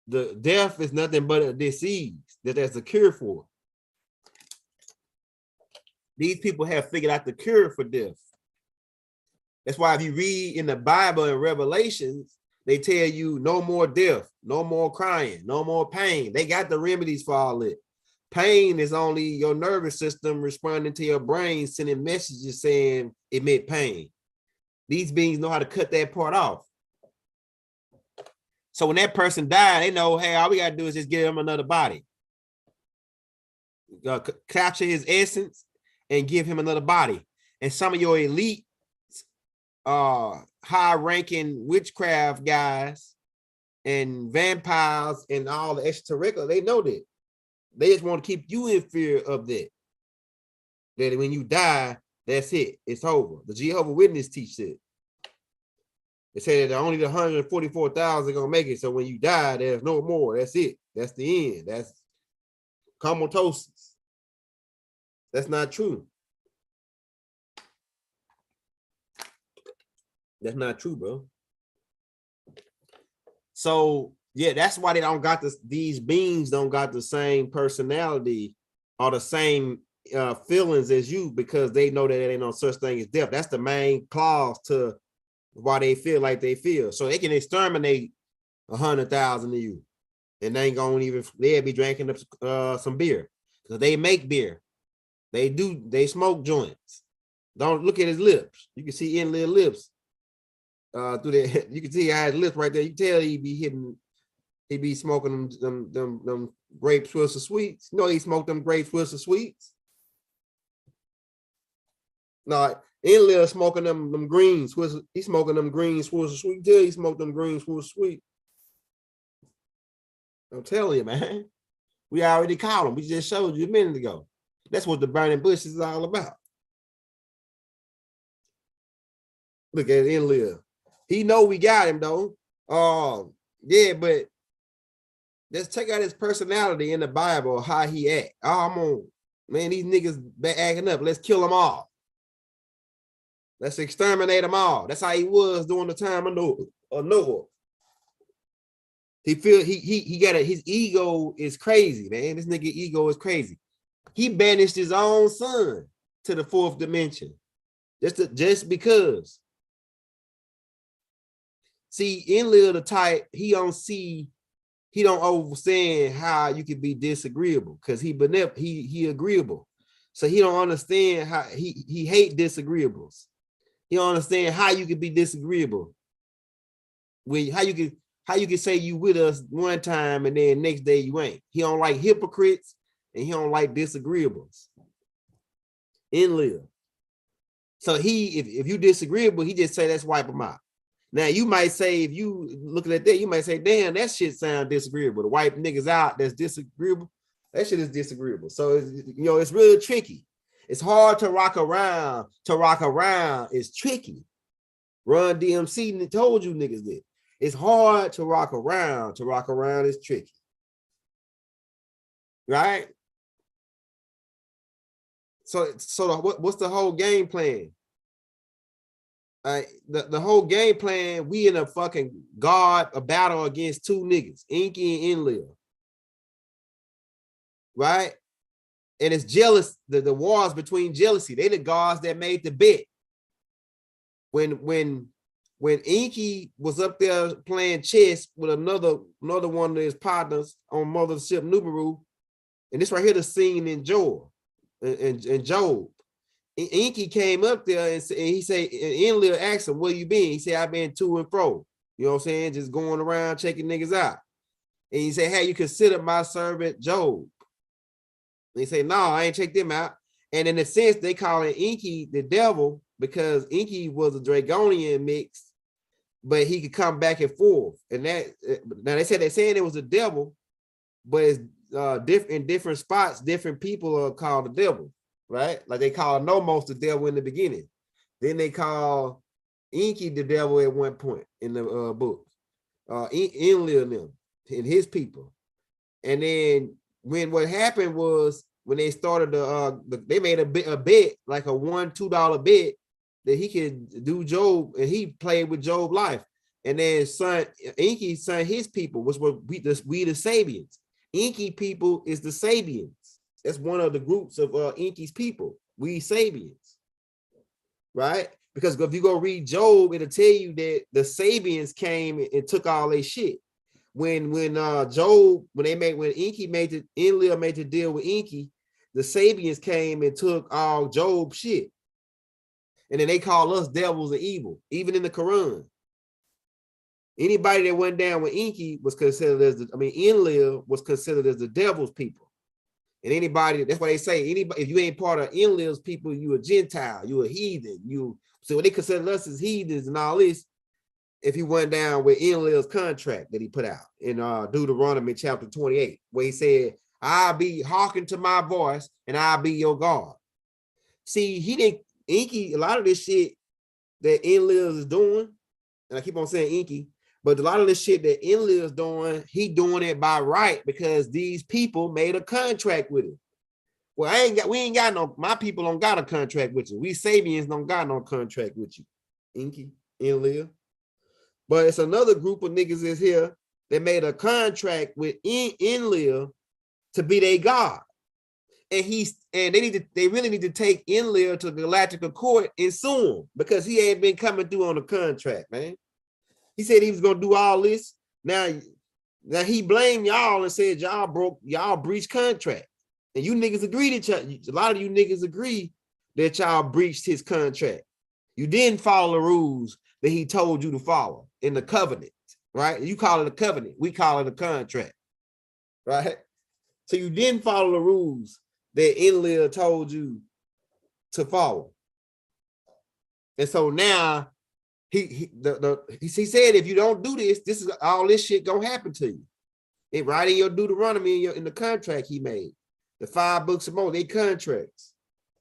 the death is nothing but a disease that there's a cure for. These people have figured out the cure for death. That's why if you read in the Bible and Revelations, they tell you no more death, no more crying, no more pain. They got the remedies for all it. Pain is only your nervous system responding to your brain, sending messages saying it meant pain. These beings know how to cut that part off. So when that person died, they know, hey, all we got to do is just give them another body. Capture his essence and give him another body. And some of your elite, high-ranking witchcraft guys and vampires and all the extraterrestrial, they know that. They just want to keep you in fear of that. That when you die, that's it. It's over. The Jehovah's Witness teach it. They say that only the 144,000 are going to make it. So when you die, there's no more. That's it. That's the end. That's comatose. That's not true. That's not true, bro. So yeah, that's why they don't got this. These beings don't got the same personality or the same feelings as you, because they know that there ain't no such thing as death. That's the main clause to why they feel like they feel. So they can exterminate 100,000 of you, and they ain't gonna even. They'll be drinking some beer because they make beer. They smoke joints. Don't look at his lips. You can see Enlil lips. Through that, you can see how his lips right there. You tell he be smoking them grape Twister sweets. You know he smoked them grape Twister sweets. No, Enlil smoking them green Twister. He smoking them green Twister sweet. Tell he smoked them green Twister sweet. I'm telling you, man. We already caught him. We just showed you a minute ago. That's what the burning bush is all about. Look at Enlil. He know we got him though. Yeah, but let's check out his personality in the Bible, how he act. Oh, I'm on, man, these niggas been acting up. Let's kill them all. Let's exterminate them all. That's how he was during the time of Noah. He feel he got his ego is crazy, man. This nigga ego is crazy. He banished his own son to the fourth dimension. Just because. See, Enlil the type, he don't understand how you can be disagreeable because he agreeable. So he don't understand how he hate disagreeables. He don't understand how you can be disagreeable. How you can say you with us one time and then next day you ain't. He don't like hypocrites and he don't like disagreeables. Enlil. So if you disagreeable, he just say let's wipe him out. Now you might say, if you looking at that, you might say, damn, that shit sound disagreeable. To wipe niggas out that's disagreeable, that shit is disagreeable. So it's really tricky. It's hard to rock around. To rock around is tricky. Run DMC told you niggas that. It's hard to rock around. To rock around is tricky. Right? So what's the whole game plan? The whole game plan, we in a fucking a battle against two niggas, Inky and Enlil. Right? And it's jealous, the wars between jealousy. They the gods that made the bet. When Inky was up there playing chess with another one of his partners on Mothership Nubaru, and this right here the scene in Job. And Job. Inky came up there and he said, Enlil asked him, where you been? He said, I've been to and fro. You know what I'm saying? Just going around checking niggas out. And he said, hey, you consider my servant Job? And he said, no, I ain't checked them out. And in a sense, they calling Inky the devil because Inky was a Dragonian mix, but he could come back and forth. And that now they're saying it was a devil, but it's in different spots, different people are called the devil. Right? Like they call Nomos the devil in the beginning. Then they call Inky the devil at one point in the book. Enlil them and his people. And then what happened was when they started they made a bet, like a $1-2 bet that he could do Job, and he played with Job life. And then Inky son his people, which were we the Sabians. Inky people is the Sabians. That's one of the groups of Inky's people. We Sabians, right? Because if you go read Job, it'll tell you that the Sabians came and took all their shit. When Inky Enlil made the deal with Inky, the Sabians came and took all Job's shit, and then they call us devils and evil, even in the Quran. Anybody that went down with Inky was considered as Enlil was considered as the devil's people. And anybody, that's why they say, anybody, if you ain't part of Enlil's people, you a Gentile, you a heathen. So they consider us as heathens and all this, if he went down with Enlil's contract that he put out in Deuteronomy chapter 28, where he said, I'll be hearkening to my voice and I'll be your God. See, he didn't, Inky, a lot of this shit that Enlil is doing, and I keep on saying Inky, but a lot of the shit that Enlil is doing, he doing it by right because these people made a contract with him. Well, my people don't got a contract with you. We Sabians don't got no contract with you, Inky, Enlil. But it's another group of niggas is here that made a contract with Enlil to be their God. And they really need to take Enlil to the Galactica court and sue him because he ain't been coming through on the contract, man. He said he was gonna do all this. Now he blamed y'all and said y'all breached contract. And you niggas agreed a lot of you niggas agree that y'all breached his contract. You didn't follow the rules that he told you to follow in the covenant, right? You call it a covenant, we call it a contract, right? So you didn't follow the rules that Enlil told you to follow. And so now he said, if you don't do this, this is all this shit gonna happen to you. It right in your Deuteronomy in the contract he made. The 5 books of Moses, they contracts.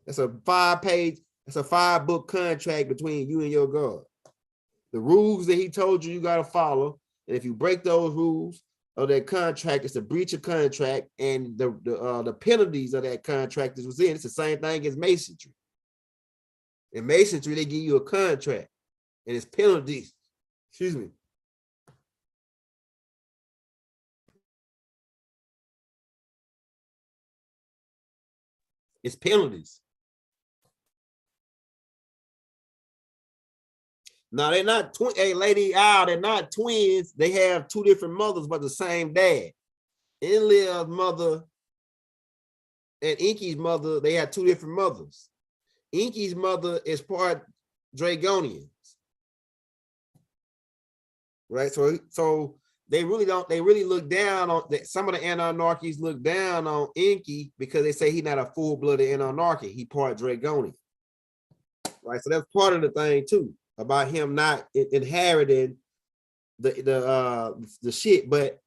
That's a 5-book contract between you and your God. The rules that he told you gotta follow And if you break those rules of that contract, it's a breach of contract, and the penalties of that contract is within. It's the same thing as masonry. In masonry, they give you a contract, and it's penalties. Excuse me. It's penalties. No, they're not twin. Hey, Lady Owl, they're not twins. They have two different mothers, but the same dad. Enlil's mother and Inky's mother, they have two different mothers. Inky's mother is part Dragonians, right? So they really look down on that. Some of the Anarchies look down on Inky because they say he's not a full-blooded Anarchy. He part Dragonian, right? So that's part of the thing too, about him not inheriting the shit. But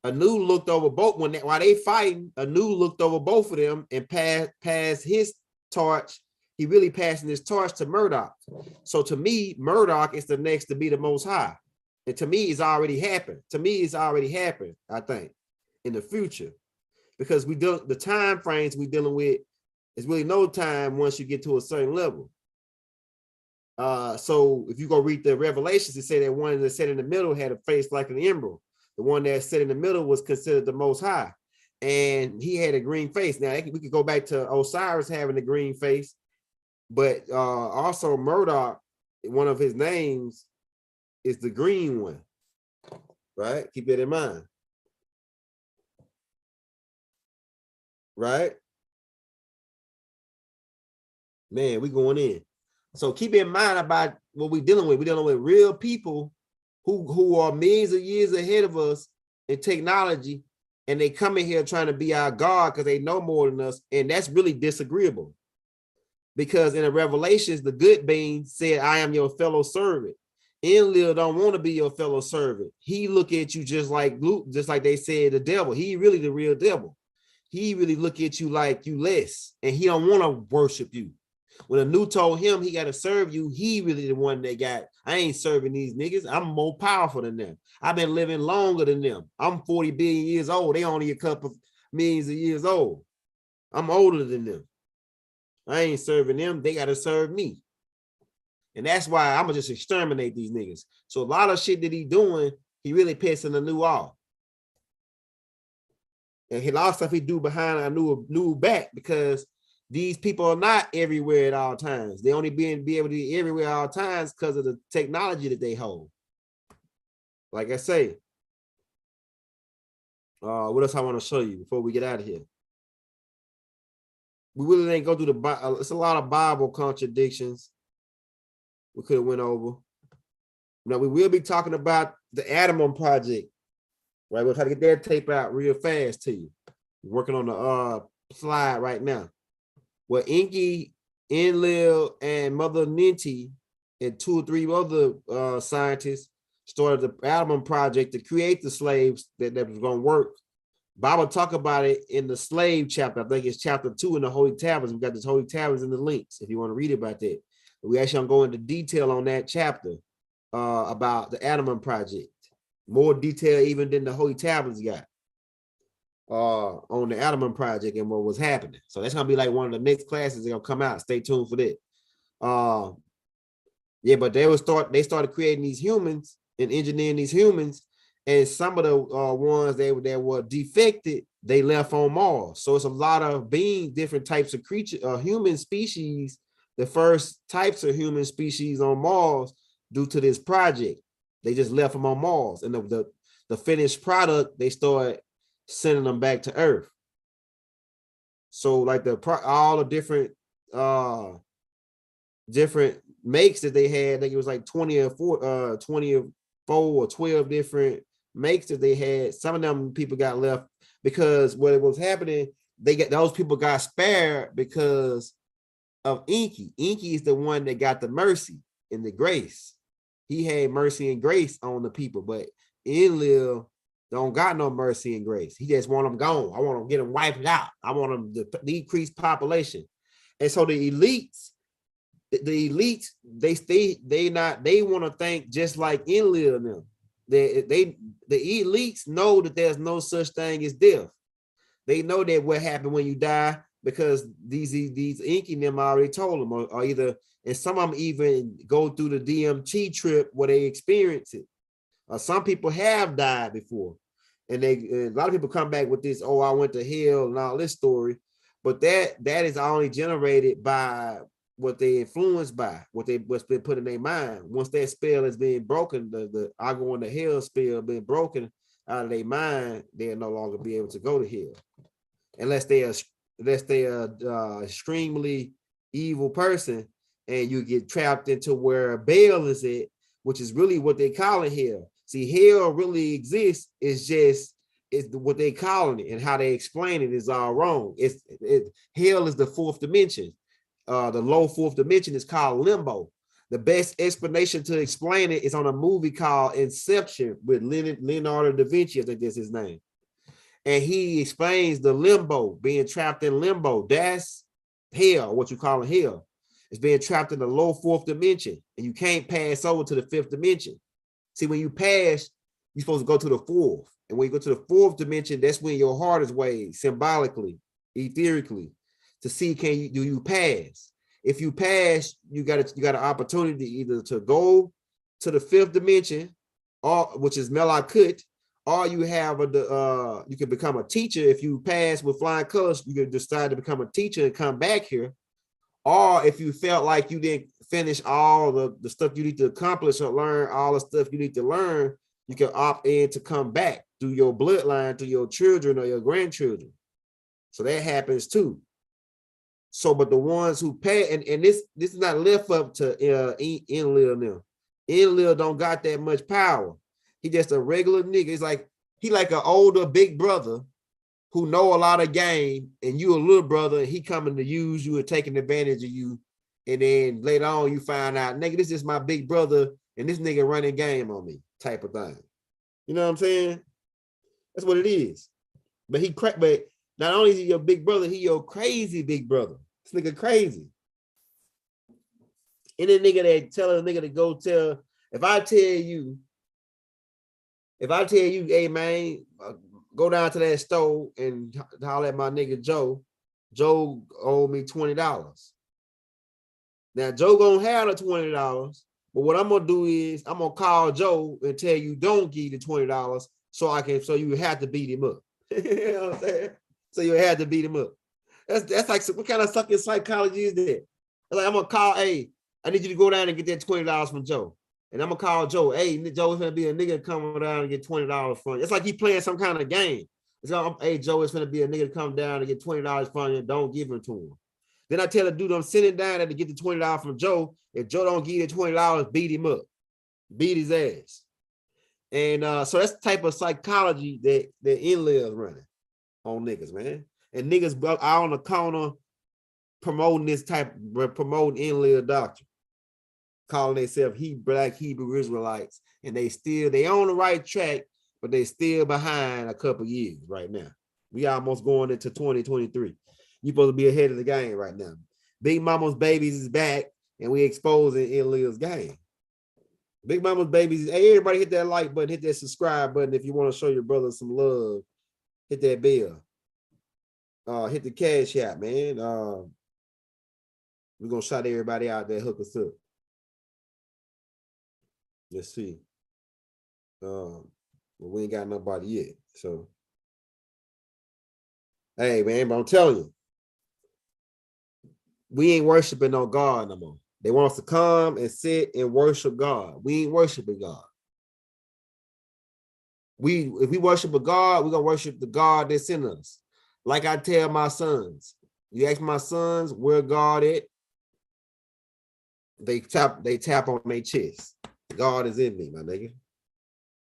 Anu looked over both while they fighting. Anu looked over both of them and passed his torch. He really passing his torch to Murdoch. So to me, Murdoch is the next to be the Most High. And to me, it's already happened. I think, in the future. Because the time frames we dealing with is really no time once you get to a certain level. So if you go read the Revelations, it say that one that sat in the middle had a face like an emerald. The one that sat in the middle was considered the Most High. And he had a green face. Now, we could go back to Osiris having a green face. But also Murdoch, one of his names is the green one, right? Keep that in mind, right? Man, we going in. So keep in mind about what we're dealing with. We're dealing with real people who are millions of years ahead of us in technology, and they come in here trying to be our God because they know more than us, and that's really disagreeable. Because in the Revelations, the good being said, I am your fellow servant. Enlil don't want to be your fellow servant. He look at you just like they said the devil. He really the real devil. He really look at you like you less, and he don't want to worship you. When Anu told him he got to serve you, he really the one that got, I ain't serving these niggas. I'm more powerful than them. I've been living longer than them. I'm 40 billion years old. They only a couple millions of years old. I'm older than them. I ain't serving them. They got to serve me. And that's why I'm going to just exterminate these niggas. So a lot of shit that he doing, he really pissing Anu off. And a lot of stuff he do behind Anu back because these people are not everywhere at all times. They only be able to be everywhere at all times because of the technology that they hold. Like I say, what else I want to show you before we get out of here? We really ain't go through the it's a lot of Bible contradictions we could have went over. Now we will be talking about the Adam Project, right? We'll try to get that tape out real fast to you. We're working on the slide right now. Where Inky, Enlil, and Mother Ninti and 2 or 3 other scientists started the Adam Project to create the slaves that was going to work. Bible talk about it in the slave chapter. I think it's chapter 2 in the Holy Tablets. We got this Holy Tablets in the links if you want to read about that. But we actually go into detail on that chapter about the Adam Project. More detail even than the Holy Tablets got on the Adam Project and what was happening. So that's gonna be like one of the next classes that gonna come out. Stay tuned for that. Yeah, but they started creating these humans and engineering these humans. And some of the ones that were defected, they left on Mars. So it's a lot of different types of creatures, human species, the first types of human species on Mars due to this project. They just left them on Mars. And the finished product, they started sending them back to Earth. So like all the different makes that they had, I think it was like 24 or 12 different makes that they had. Some of them people got left because what was happening, those people got spared because of Inky. Inky is the one that got the mercy and the grace. He had mercy and grace on the people, but Enlil don't got no mercy and grace. He just want them gone. I want them to get them wiped out. I want them to decrease population. And so the elites, they want to think just like Enlil and them. the elites know that there's no such thing as death. They know that what happened when you die because these Inky and them already told them, or either, and some of them even go through the DMT trip where they experience it. Some people have died before, and a lot of people come back with this, oh, I went to hell and all this story, but that is only generated by what they influenced by, what's been put in their mind. Once that spell has been broken, the I go into hell spell been broken out of their mind, they'll no longer be able to go to hell, unless they are extremely evil person, and you get trapped into where Baal is at, which is really what they call it hell. See, hell really exists. It's what they calling it, and how they explain it is all wrong. Hell is the fourth dimension. The low fourth dimension is called limbo. The best explanation to explain it is on a movie called Inception with Leonardo da Vinci. I think that's his name. And he explains the limbo, being trapped in limbo. That's hell, what you call hell. It's being trapped in the low fourth dimension, and you can't pass over to the fifth dimension. See, when you pass, you're supposed to go to the fourth. And when you go to the fourth dimension, that's when your heart is weighed symbolically, etherically, to see do you pass. If you pass, you got an opportunity either to go to the fifth dimension, or which is Melakut, or you have you can become a teacher. If you pass with flying colors, you can decide to become a teacher and come back here. Or if you felt like you didn't finish all the stuff you need to accomplish or learn all the stuff you need to learn, you can opt in to come back through your bloodline to your children or your grandchildren. So that happens too. So, but the ones who pay, and this is not left up to Enlil now. Enlil don't got that much power. He just a regular nigga. It's like he like an older big brother who know a lot of game, and you a little brother, and he coming to use you and taking advantage of you. And then later on, you find out, nigga, this is my big brother, and this nigga running game on me, type of thing. You know what I'm saying? That's what it is. But but not only is he your big brother, he your crazy big brother. This nigga crazy. And then nigga that tell a nigga to go tell, if I tell you, hey man, go down to that store and holler at my nigga Joe. Joe owed me $20. Now Joe gonna have the $20, but what I'm gonna do is I'm gonna call Joe and tell you don't give the $20 so you have to beat him up. You know what I'm saying? So you had to beat him up. That's like, what kind of sucking psychology is that? Like, I'm gonna call, hey, I need you to go down and get that $20 from Joe. And I'm gonna call Joe. Hey, Joe's gonna be a nigga coming down and get $20 from you. It's like he playing some kind of game. It's like, hey, Joe, it's gonna be a nigga to come down and get $20 from you. Don't give it to him. Then I tell the dude I'm sitting down there to get the $20 from Joe. If Joe don't give you the $20, beat him up, beat his ass. And so that's the type of psychology that Enlil is running on niggas, man. And niggas out on the corner promoting Enlil doctrine, calling themselves Black Hebrew Israelites, and they on the right track, but they still behind a couple years right now. We almost going into 2023. You supposed to be ahead of the game right now. Big Mama's Babies is back, and we exposing Enlil's game. Big Mama's Babies. Hey, everybody hit that like button, hit that subscribe button if you want to show your brother some love. Hit that bell. Hit the cash app, man. We're gonna shout everybody out there, hook us up. Let's see. But we ain't got nobody yet. So hey man, but I'm telling you, we ain't worshiping no God no more. They want us to come and sit and worship God. We ain't worshiping God. If we worship a God, we're gonna worship the God that's in us. Like I tell my sons, you ask my sons where God at, they tap on their chest. God is in me, my nigga.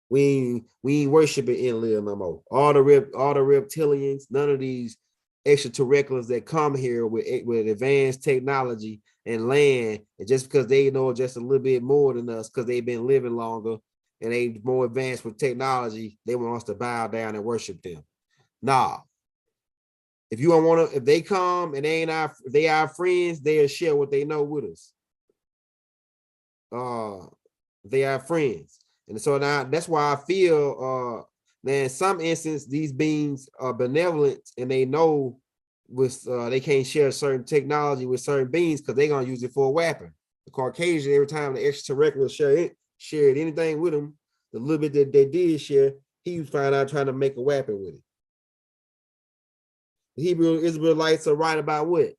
We ain't worshiping Enlil no more. All the reptilians, none of these extraterrestrials that come here with advanced technology and land, and just because they know just a little bit more than us, because they've been living longer and they more advanced with technology, they want us to bow down and worship them. Nah. If you don't want to, if they come and they our friends, they'll share what they know with us. They are friends. And so now that's why I feel that in some instance these beings are benevolent and they know with they can't share certain technology with certain beings because they're gonna use it for a weapon. The Caucasian, every time the extraterrestrial shared anything with them, the little bit that they did share, he was found out trying to make a weapon with it. The Hebrew Israelites are right about what?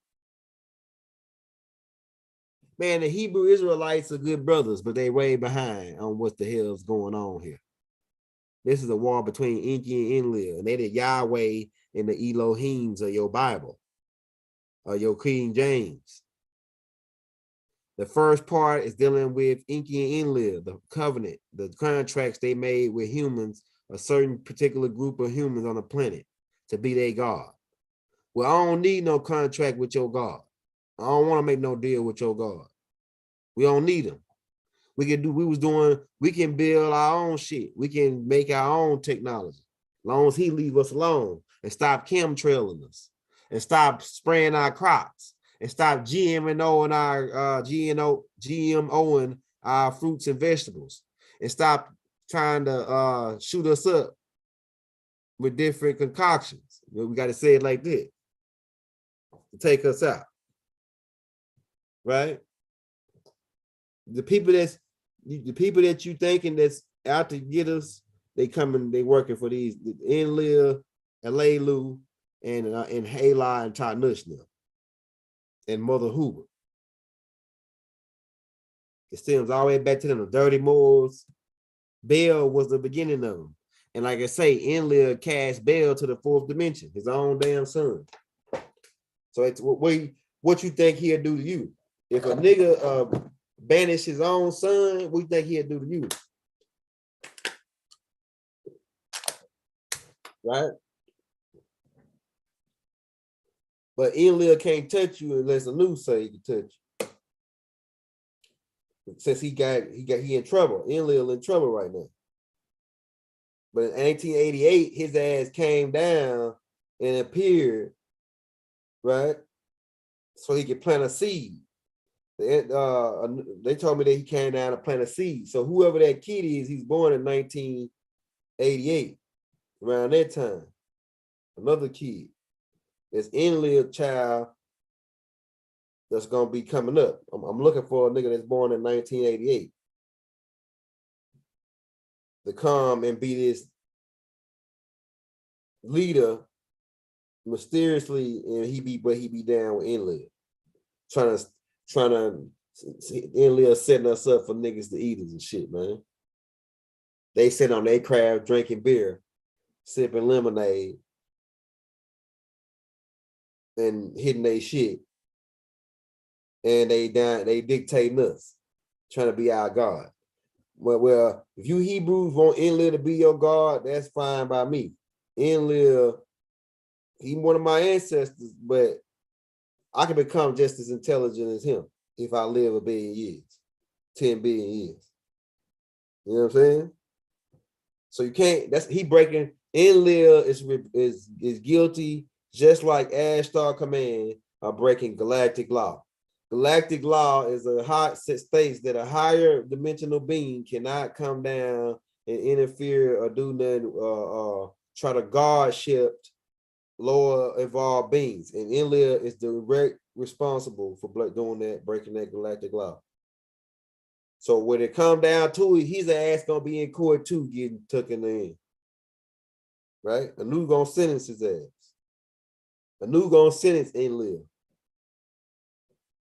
Man, the Hebrew Israelites are good brothers, but they way behind on what the hell is going on here. This is a war between Enki and Enlil, and they the Yahweh and the Elohims of your Bible, or your King James. The first part is dealing with Enki and Enlil, the covenant, the contracts they made with humans, a certain particular group of humans on the planet to be their God. Well, I don't need no contract with your God. I don't want to make no deal with your God. We don't need them. We can build our own shit. We can make our own technology. As long as he leave us alone and stop chemtrailing us and stop spraying our crops and stop GMOing our GMOing our fruits and vegetables and stop trying to shoot us up with different concoctions. We got to say it like this to take us out. Right? The people that you thinking that's out to get us, they working for these Enlil, Enlil, and Halai and Tarnush now, and Mother Hoover. It stems all the way back to them, the dirty Moors. Baal was the beginning of them. And like I say, Enlil cast Baal to the fourth dimension, his own damn son. So it's what you think he'll do to you? If a nigga banish his own son, what you think he'll do to you? Right? But Enlil can't touch you unless a new say he can touch you. Since he in trouble. Enlil in trouble right now. But in 1888, his ass came down and appeared, right? So he could plant a seed. They told me that he came down to plant a seed. So whoever that kid is, he's born in 1988, around that time. Another kid. There's Enlil child that's gonna be coming up. I'm looking for a nigga that's born in 1988 to come and be this leader mysteriously, and he be down with Enlil, trying to Enlil setting us up for niggas to eat us and shit, man. They sit on their craft drinking beer, sipping lemonade, and hitting their shit. And they dictating us, trying to be our God. Well, if you Hebrews want Enlil to be your God, that's fine by me. Enlil, he's one of my ancestors, but I can become just as intelligent as him if I live 1 billion years, 10 billion years. You know what I'm saying? So you can't. He breaking. Enlil is guilty, just like Ashtar Command are breaking galactic law. Galactic law is states that a higher dimensional being cannot come down and interfere or do nothing, try to guard shipped lower evolved beings. And Enlil is direct responsible for doing that, breaking that galactic law. So when it come down to it, his ass gonna be in court too, getting taken in. Right? Anu gonna sentence his ass. Anu gonna sentence Enlil.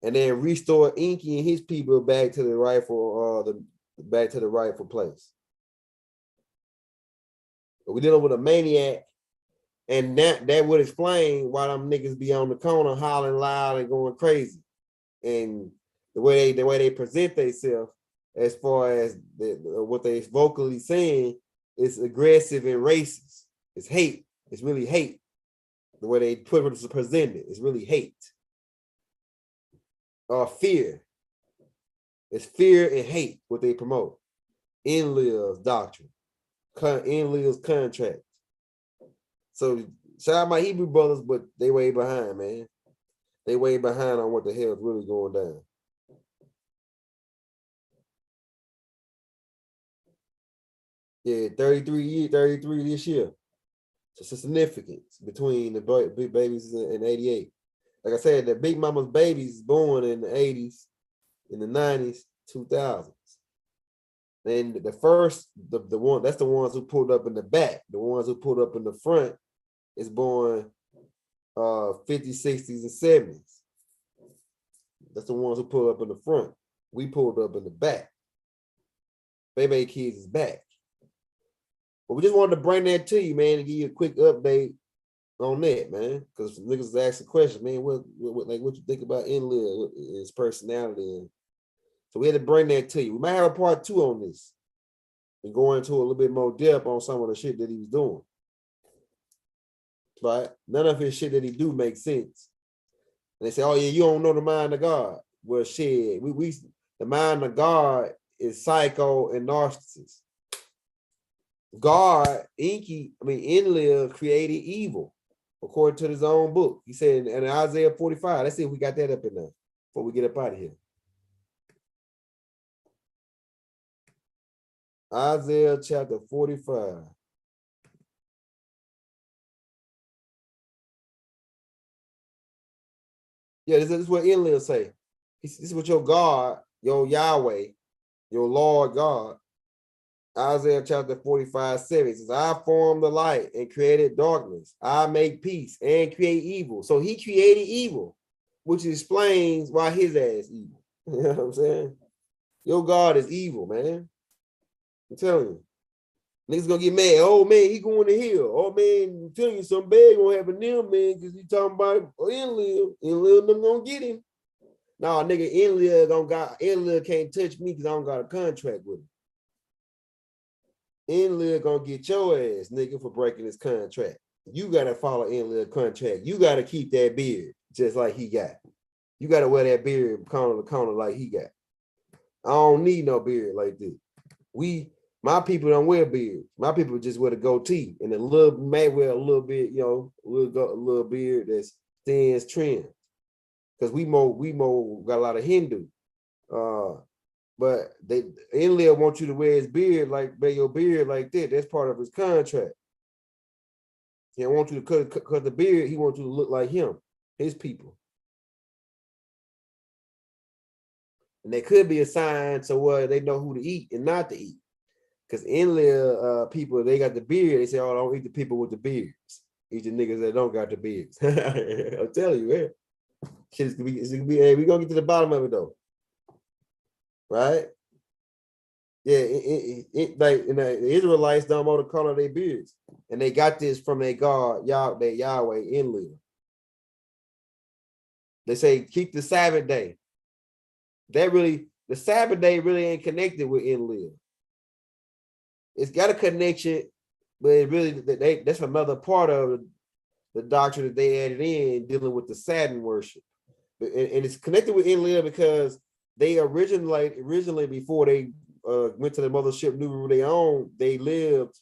And then restore Enki and his people back to the rightful place. But we dealing with a maniac, and that would explain why them niggas be on the corner hollering loud and going crazy. And the way they present themselves, as far as what they vocally saying, is aggressive and racist. It's hate. It's really hate. The way they present it is really hate. Or fear. It's fear and hate what they promote. Enlil's doctrine. Enlil's contract. So shout out my Hebrew brothers, but they way behind, man. They way behind on what the hell is really going down. Yeah, 33 this year. It's a significance between the big babies in 88. Like I said, the Big Mama's babies born in the 80s, in the 90s, 2000s. Then the first, the one, that's the ones who pulled up in the back. The ones who pulled up in the front is born 50s, 60s, and 70s. That's the ones who pulled up in the front. We pulled up in the back. Baby kids is back. But we just wanted to bring that to you, man, and give you a quick update on that, man. Because niggas ask the question, man, what you think about Enlil, his personality? And so we had to bring that to you. We might have a part 2 on this and go into a little bit more depth on some of the shit that he was doing. But none of his shit that he do makes sense. And they say, oh yeah, you don't know the mind of God. Well, shit, the mind of God is psycho and narcissist. God, Enlil created evil according to his own book. He said in Isaiah 45. Let's see if we got that up in there before we get up out of here. Isaiah chapter 45. Yeah, this is what Enlil say. This is what your God, your Yahweh, your Lord God, Isaiah chapter 45, 7 says, I formed the light and created darkness. I make peace and create evil. So he created evil, which explains why his ass evil. You know what I'm saying? Your God is evil, man. I'm telling you. Niggas gonna get mad. Oh man, he going to hell. Oh man, I'm telling you, something bad gonna happen to him, man, because he talking about Enlil. Enlil them gonna get him. Nah, nigga, Enlil can't touch me because I don't got a contract with him. Enlil gonna get your ass, nigga, for breaking his contract. You gotta follow Enlil contract. You gotta keep that beard just like he got. You gotta wear that beard corner to corner like he got. I don't need no beard like this. My people don't wear beards. My people just wear the goatee and may wear a little bit, you know, a little beard that's thin as trim. Because we got a lot of Hindu. But Enlil wants you to wear your beard like that. That's part of his contract. He don't want you to cut the beard. He wants you to look like him, his people. And there could be a sign so they know who to eat and not to eat. Because Enlil people, they got the beard. They say, oh, don't eat the people with the beards. Eat the niggas that don't got the beards. I'm telling you, man. Shit's gonna be, hey, we're gonna get to the bottom of it though. Right? Yeah, like the Israelites don't want to color their beards, and they got this from their God, Yahweh, Enlil. They say keep the Sabbath day. The Sabbath day really ain't connected with Enlil. It's got a connection, but it really that's another part of the doctrine that they added in dealing with the Saturn worship, and it's connected with Enlil because they originally before they went to the mothership New they own, they lived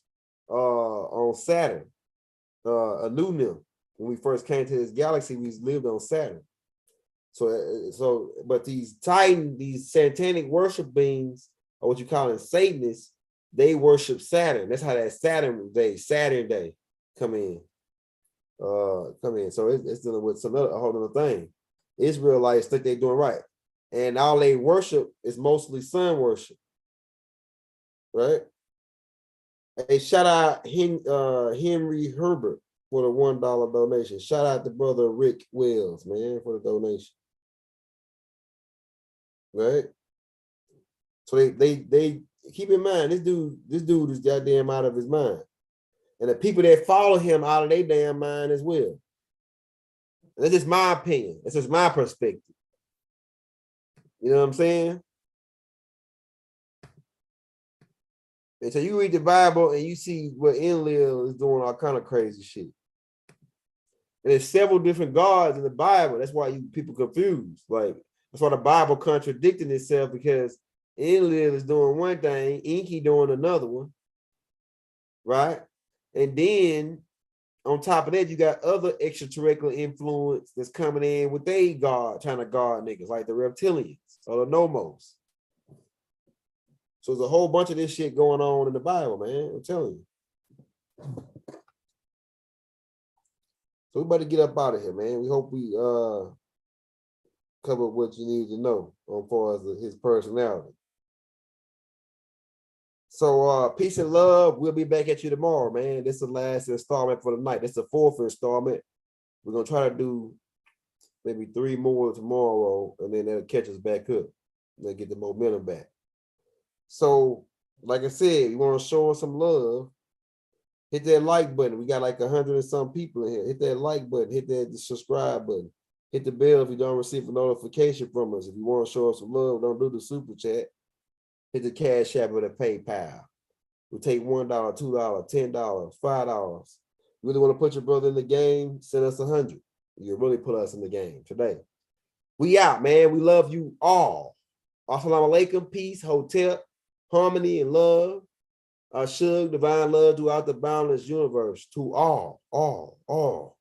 on Saturn, Anunim. When we first came to this galaxy, we lived on Saturn. But these satanic worship beings, or what you call it, Satanists, they worship Saturn. That's how that Saturn day come in. So it's dealing with a whole other thing. Israelites think they're doing right. And all they worship is mostly sun worship. Right? Hey, shout out Henry Herbert for the $1 donation. Shout out to brother Rick Wells, man, for the donation. Right? So they keep in mind this dude is goddamn out of his mind. And the people that follow him out of their damn mind as well. And that's just my opinion. That's just my perspective. You know what I'm saying? And so you read the Bible and you see what Enlil is doing all kind of crazy shit. And there's several different gods in the Bible. That's why people confused. Like, that's why the Bible contradicting itself, because Enlil is doing one thing, Enki doing another one. Right? And then on top of that, you got other extraterrestrial influence that's coming in with they God, trying to guard niggas, like the reptilians or the nomos. So there's a whole bunch of this shit going on in the Bible, man. I'm telling you. So we better get up out of here, man. We hope we cover what you need to know as far as his personality. So peace and love. We'll be back at you tomorrow, man. This is the last installment for the night. This is the 4th installment. We're gonna try to do maybe 3 more tomorrow, and then that'll catch us back up. They'll get the momentum back. So, like I said, you want to show us some love, hit that like button. We got like 100 and some people in here. Hit that like button, hit that subscribe button, hit the bell if you don't receive a notification from us. If you want to show us some love, don't do the super chat. Hit the Cash App or the PayPal. We'll take $1, $2, $10, $5. You really want to put your brother in the game? Send us 100. You really put us in the game today. We out, man. We love you all. Assalamu alaikum, peace, hotel, harmony, and love. Shug, divine love throughout the boundless universe to all.